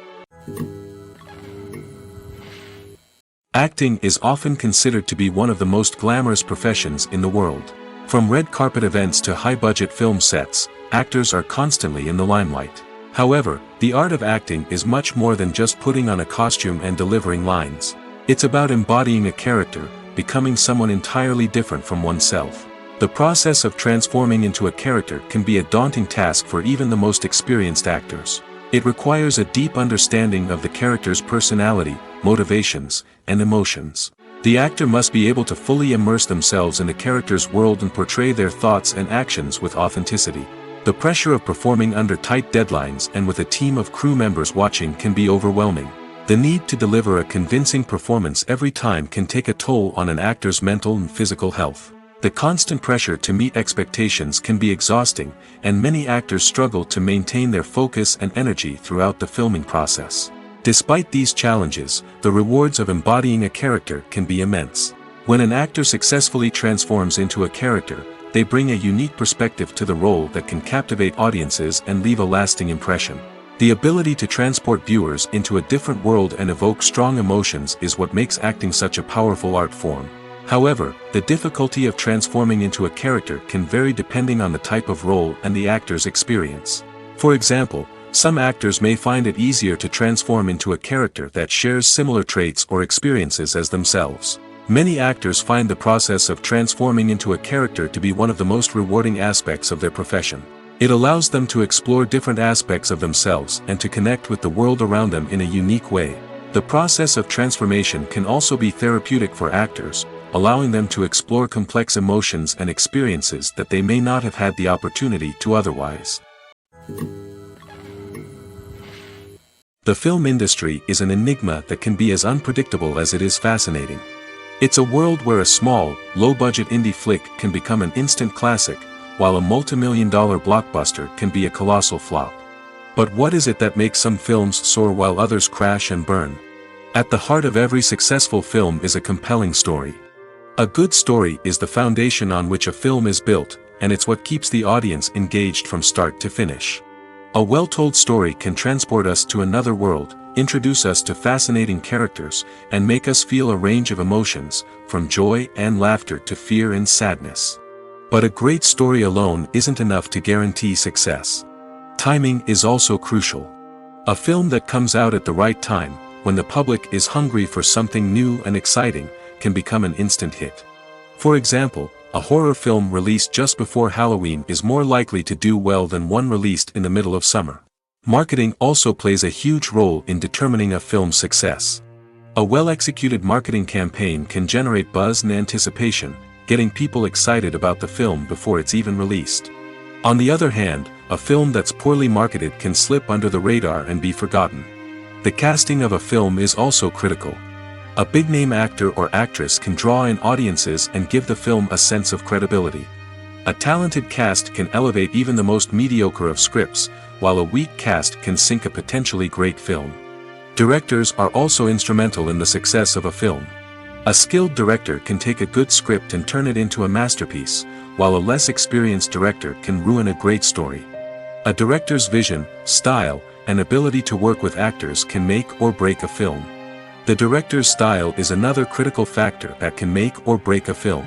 Acting is often considered to be one of the most glamorous professions in the world. From red carpet events to high-budget film sets, actors are constantly in the limelight. However, the art of acting is much more than just putting on a costume and delivering lines. It's about embodying a character, becoming someone entirely different from oneself. The process of transforming into a character can be a daunting task for even the most experienced actors. It requires a deep understanding of the character's personality, motivations, and emotions. The actor must be able to fully immerse themselves in the character's world and portray their thoughts and actions with authenticity. The pressure of performing under tight deadlines and with a team of crew members watching can be overwhelming. The need to deliver a convincing performance every time can take a toll on an actor's mental and physical health. The constant pressure to meet expectations can be exhausting, and many actors struggle to maintain their focus and energy throughout the filming process. Despite these challenges, the rewards of embodying a character can be immense. When an actor successfully transforms into a character, they bring a unique perspective to the role that can captivate audiences and leave a lasting impression. The ability to transport viewers into a different world and evoke strong emotions is what makes acting such a powerful art form. However, the difficulty of transforming into a character can vary depending on the type of role and the actor's experience. For example, some actors may find it easier to transform into a character that shares similar traits or experiences as themselves. Many actors find the process of transforming into a character to be one of the most rewarding aspects of their profession. It allows them to explore different aspects of themselves and to connect with the world around them in a unique way. The process of transformation can also be therapeutic for actors, allowing them to explore complex emotions and experiences that they may not have had the opportunity to otherwise. The film industry is an enigma that can be as unpredictable as it is fascinating. It's a world where a small, low-budget indie flick can become an instant classic, while a multi-million-dollar blockbuster can be a colossal flop. But what is it that makes some films soar while others crash and burn? At the heart of every successful film is a compelling story. A good story is the foundation on which a film is built, and it's what keeps the audience engaged from start to finish. A well-told story can transport us to another world, introduce us to fascinating characters, and make us feel a range of emotions, from joy and laughter to fear and sadness. But a great story alone isn't enough to guarantee success. Timing is also crucial. A film that comes out at the right time, when the public is hungry for something new and exciting, can become an instant hit. For example, a horror film released just before Halloween is more likely to do well than one released in the middle of summer. Marketing also plays a huge role in determining a film's success. A well-executed marketing campaign can generate buzz and anticipation, getting people excited about the film before it's even released. On the other hand, a film that's poorly marketed can slip under the radar and be forgotten. The casting of a film is also critical. A big-name actor or actress can draw in audiences and give the film a sense of credibility. A talented cast can elevate even the most mediocre of scripts, while a weak cast can sink a potentially great film. Directors are also instrumental in the success of a film. A skilled director can take a good script and turn it into a masterpiece, while a less experienced director can ruin a great story. A director's vision, style, and ability to work with actors can make or break a film. The director's style is another critical factor that can make or break a film.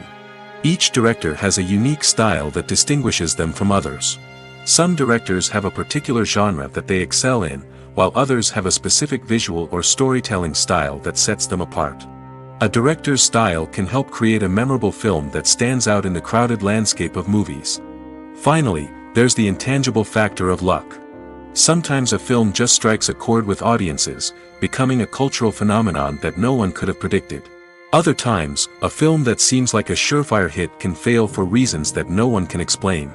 Each director has a unique style that distinguishes them from others. Some directors have a particular genre that they excel in, while others have a specific visual or storytelling style that sets them apart. A director's style can help create a memorable film that stands out in the crowded landscape of movies. Finally, there's the intangible factor of luck. Sometimes a film just strikes a chord with audiences, becoming a cultural phenomenon that no one could have predicted. Other times, a film that seems like a surefire hit can fail for reasons that no one can explain.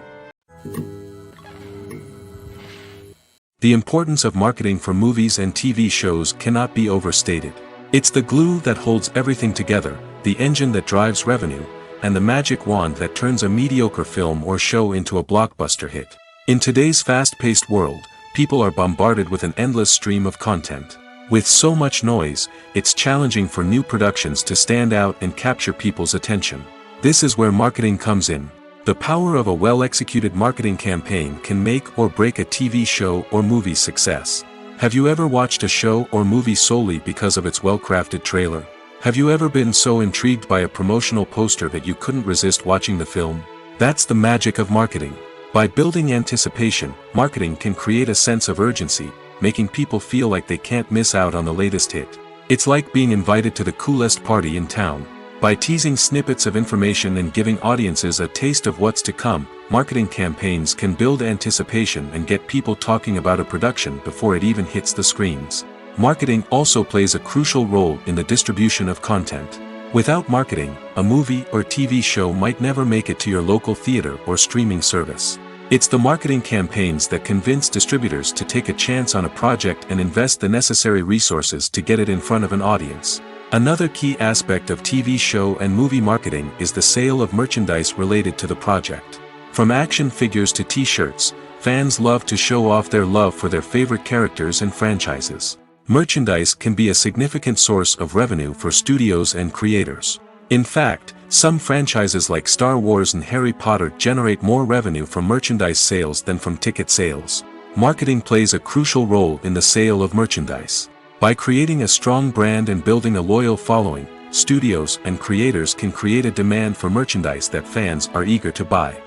The importance of marketing for movies and TV shows cannot be overstated. It's the glue that holds everything together, the engine that drives revenue, and the magic wand that turns a mediocre film or show into a blockbuster hit. In today's fast-paced world, people are bombarded with an endless stream of content. With so much noise, it's challenging for new productions to stand out and capture people's attention. This is where marketing comes in. The power of a well-executed marketing campaign can make or break a TV show or movie's success. Have you ever watched a show or movie solely because of its well-crafted trailer? Have you ever been so intrigued by a promotional poster that you couldn't resist watching the film? That's the magic of marketing. By building anticipation, marketing can create a sense of urgency, making people feel like they can't miss out on the latest hit. It's like being invited to the coolest party in town. By teasing snippets of information and giving audiences a taste of what's to come, marketing campaigns can build anticipation and get people talking about a production before it even hits the screens. Marketing also plays a crucial role in the distribution of content. Without marketing, a movie or TV show might never make it to your local theater or streaming service. It's the marketing campaigns that convince distributors to take a chance on a project and invest the necessary resources to get it in front of an audience. Another key aspect of TV show and movie marketing is the sale of merchandise related to the project. From action figures to t-shirts, fans love to show off their love for their favorite characters and franchises. Merchandise can be a significant source of revenue for studios and creators. In fact, some franchises like Star Wars and Harry Potter generate more revenue from merchandise sales than from ticket sales. Marketing plays a crucial role in the sale of merchandise. By creating a strong brand and building a loyal following, studios and creators can create a demand for merchandise that fans are eager to buy.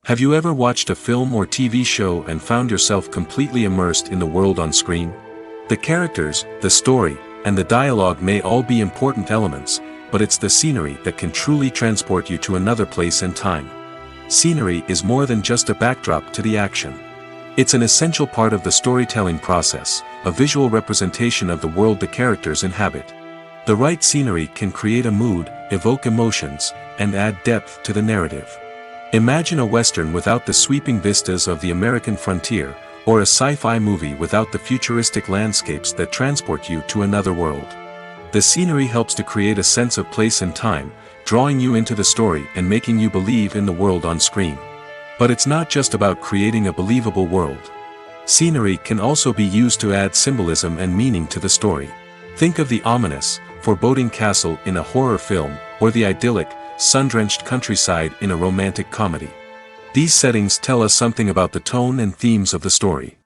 Have you ever watched a film or TV show and found yourself completely immersed in the world on screen? The characters, the story, and the dialogue may all be important elements, but it's the scenery that can truly transport you to another place and time. Scenery is more than just a backdrop to the action. It's an essential part of the storytelling process, a visual representation of the world the characters inhabit. The right scenery can create a mood, evoke emotions, and add depth to the narrative. Imagine a Western without the sweeping vistas of the American frontier, or a sci-fi movie without the futuristic landscapes that transport you to another world. The scenery helps to create a sense of place and time, drawing you into the story and making you believe in the world on screen. But it's not just about creating a believable world. Scenery can also be used to add symbolism and meaning to the story. Think of the ominous, foreboding castle in a horror film, or the idyllic, sun-drenched countryside in a romantic comedy. These settings tell us something about the tone and themes of the story.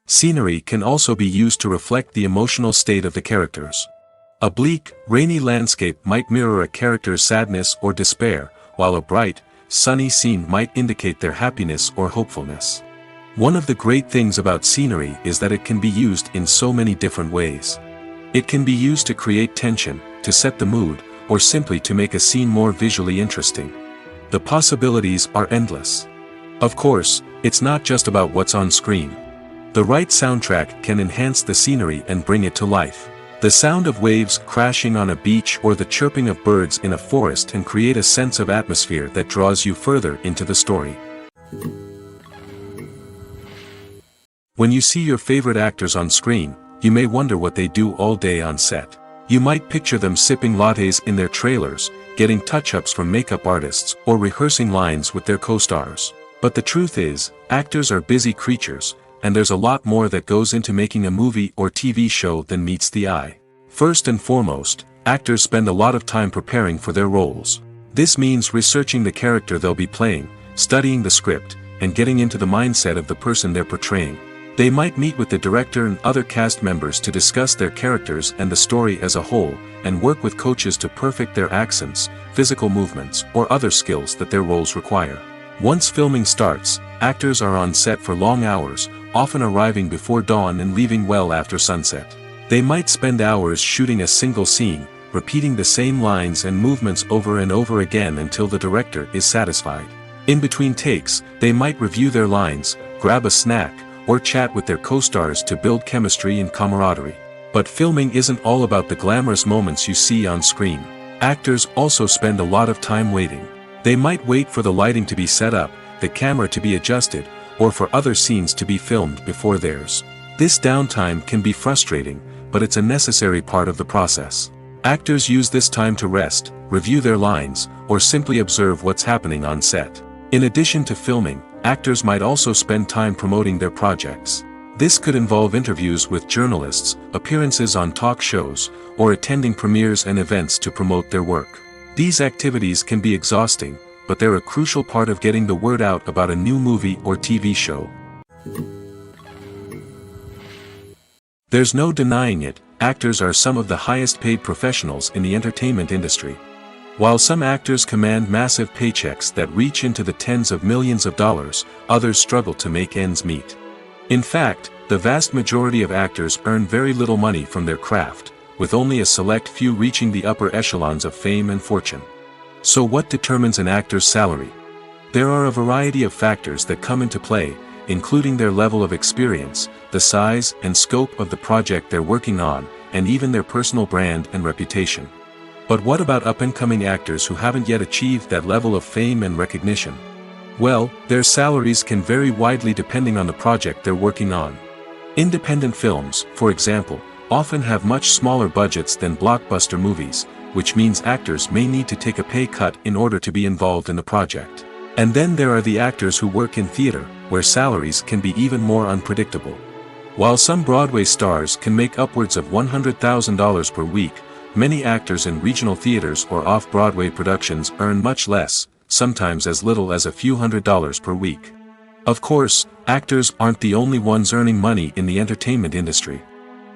Scenery can also be used to reflect the emotional state of the characters. A bleak, rainy landscape might mirror a character's sadness or despair, while a bright, sunny scene might indicate their happiness or hopefulness. One of the great things about scenery is that it can be used in so many different ways. It can be used to create tension, to set the mood, or simply to make a scene more visually interesting. The possibilities are endless. Of course, it's not just about what's on screen. The right soundtrack can enhance the scenery and bring it to life. The sound of waves crashing on a beach or the chirping of birds in a forest can create a sense of atmosphere that draws you further into the story. When you see your favorite actors on screen, you may wonder what they do all day on set. You might picture them sipping lattes in their trailers, getting touch-ups from makeup artists, or rehearsing lines with their co-stars. But the truth is, actors are busy creatures, and there's a lot more that goes into making a movie or TV show than meets the eye. First and foremost, actors spend a lot of time preparing for their roles. This means researching the character they'll be playing, studying the script, and getting into the mindset of the person they're portraying. They might meet with the director and other cast members to discuss their characters and the story as a whole, and work with coaches to perfect their accents, physical movements, or other skills that their roles require. Once filming starts, actors are on set for long hours, often arriving before dawn and leaving well after sunset. They might spend hours shooting a single scene, repeating the same lines and movements over and over again until the director is satisfied. In between takes, they might review their lines, grab a snack, or chat with their co-stars to build chemistry and camaraderie. But filming isn't all about the glamorous moments you see on screen. Actors also spend a lot of time waiting. They might wait for the lighting to be set up, the camera to be adjusted, or for other scenes to be filmed before theirs. This downtime can be frustrating, but it's a necessary part of the process. Actors use this time to rest, review their lines, or simply observe what's happening on set. In addition to filming, actors might also spend time promoting their projects. This could involve interviews with journalists, appearances on talk shows, or attending premieres and events to promote their work. These activities can be exhausting, but they're a crucial part of getting the word out about a new movie or TV show. There's no denying it, actors are some of the highest paid professionals in the entertainment industry. While some actors command massive paychecks that reach into the tens of millions of dollars, others struggle to make ends meet. In fact, the vast majority of actors earn very little money from their craft, with only a select few reaching the upper echelons of fame and fortune. So what determines an actor's salary? There are a variety of factors that come into play, including their level of experience, the size and scope of the project they're working on, and even their personal brand and reputation. But what about up-and-coming actors who haven't yet achieved that level of fame and recognition? Well, their salaries can vary widely depending on the project they're working on. Independent films, for example, often have much smaller budgets than blockbuster movies, which means actors may need to take a pay cut in order to be involved in the project. And then there are the actors who work in theater, where salaries can be even more unpredictable. While some Broadway stars can make upwards of $100,000 per week, many actors in regional theaters or off-Broadway productions earn much less, sometimes as little as a few $100s per week. Of course, actors aren't the only ones earning money in the entertainment industry.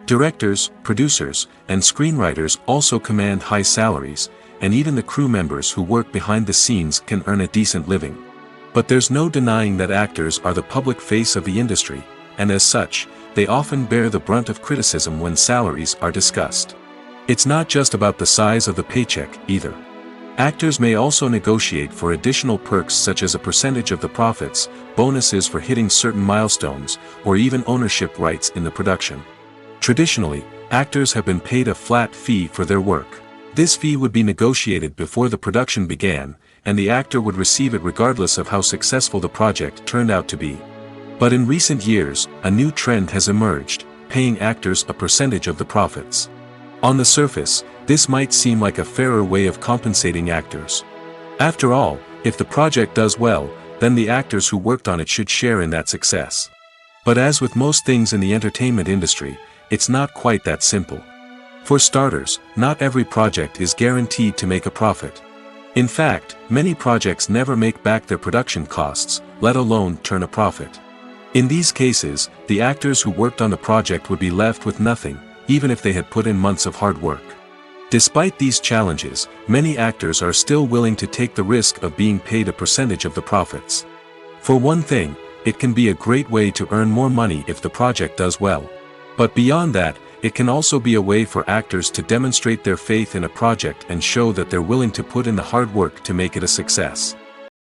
Directors, producers, and screenwriters also command high salaries, and even the crew members who work behind the scenes can earn a decent living. But there's no denying that actors are the public face of the industry, and as such, they often bear the brunt of criticism when salaries are discussed. It's not just about the size of the paycheck, either. Actors may also negotiate for additional perks such as a percentage of the profits, bonuses for hitting certain milestones, or even ownership rights in the production. Traditionally, actors have been paid a flat fee for their work. This fee would be negotiated before the production began, and the actor would receive it regardless of how successful the project turned out to be. But in recent years, a new trend has emerged, paying actors a percentage of the profits. On the surface, this might seem like a fairer way of compensating actors. After all, if the project does well, then the actors who worked on it should share in that success. But as with most things in the entertainment industry, it's not quite that simple. For starters, not every project is guaranteed to make a profit. In fact, many projects never make back their production costs, let alone turn a profit. In these cases, the actors who worked on the project would be left with nothing, even if they had put in months of hard work. Despite these challenges, many actors are still willing to take the risk of being paid a percentage of the profits. For one thing, it can be a great way to earn more money if the project does well. But beyond that, it can also be a way for actors to demonstrate their faith in a project and show that they're willing to put in the hard work to make it a success.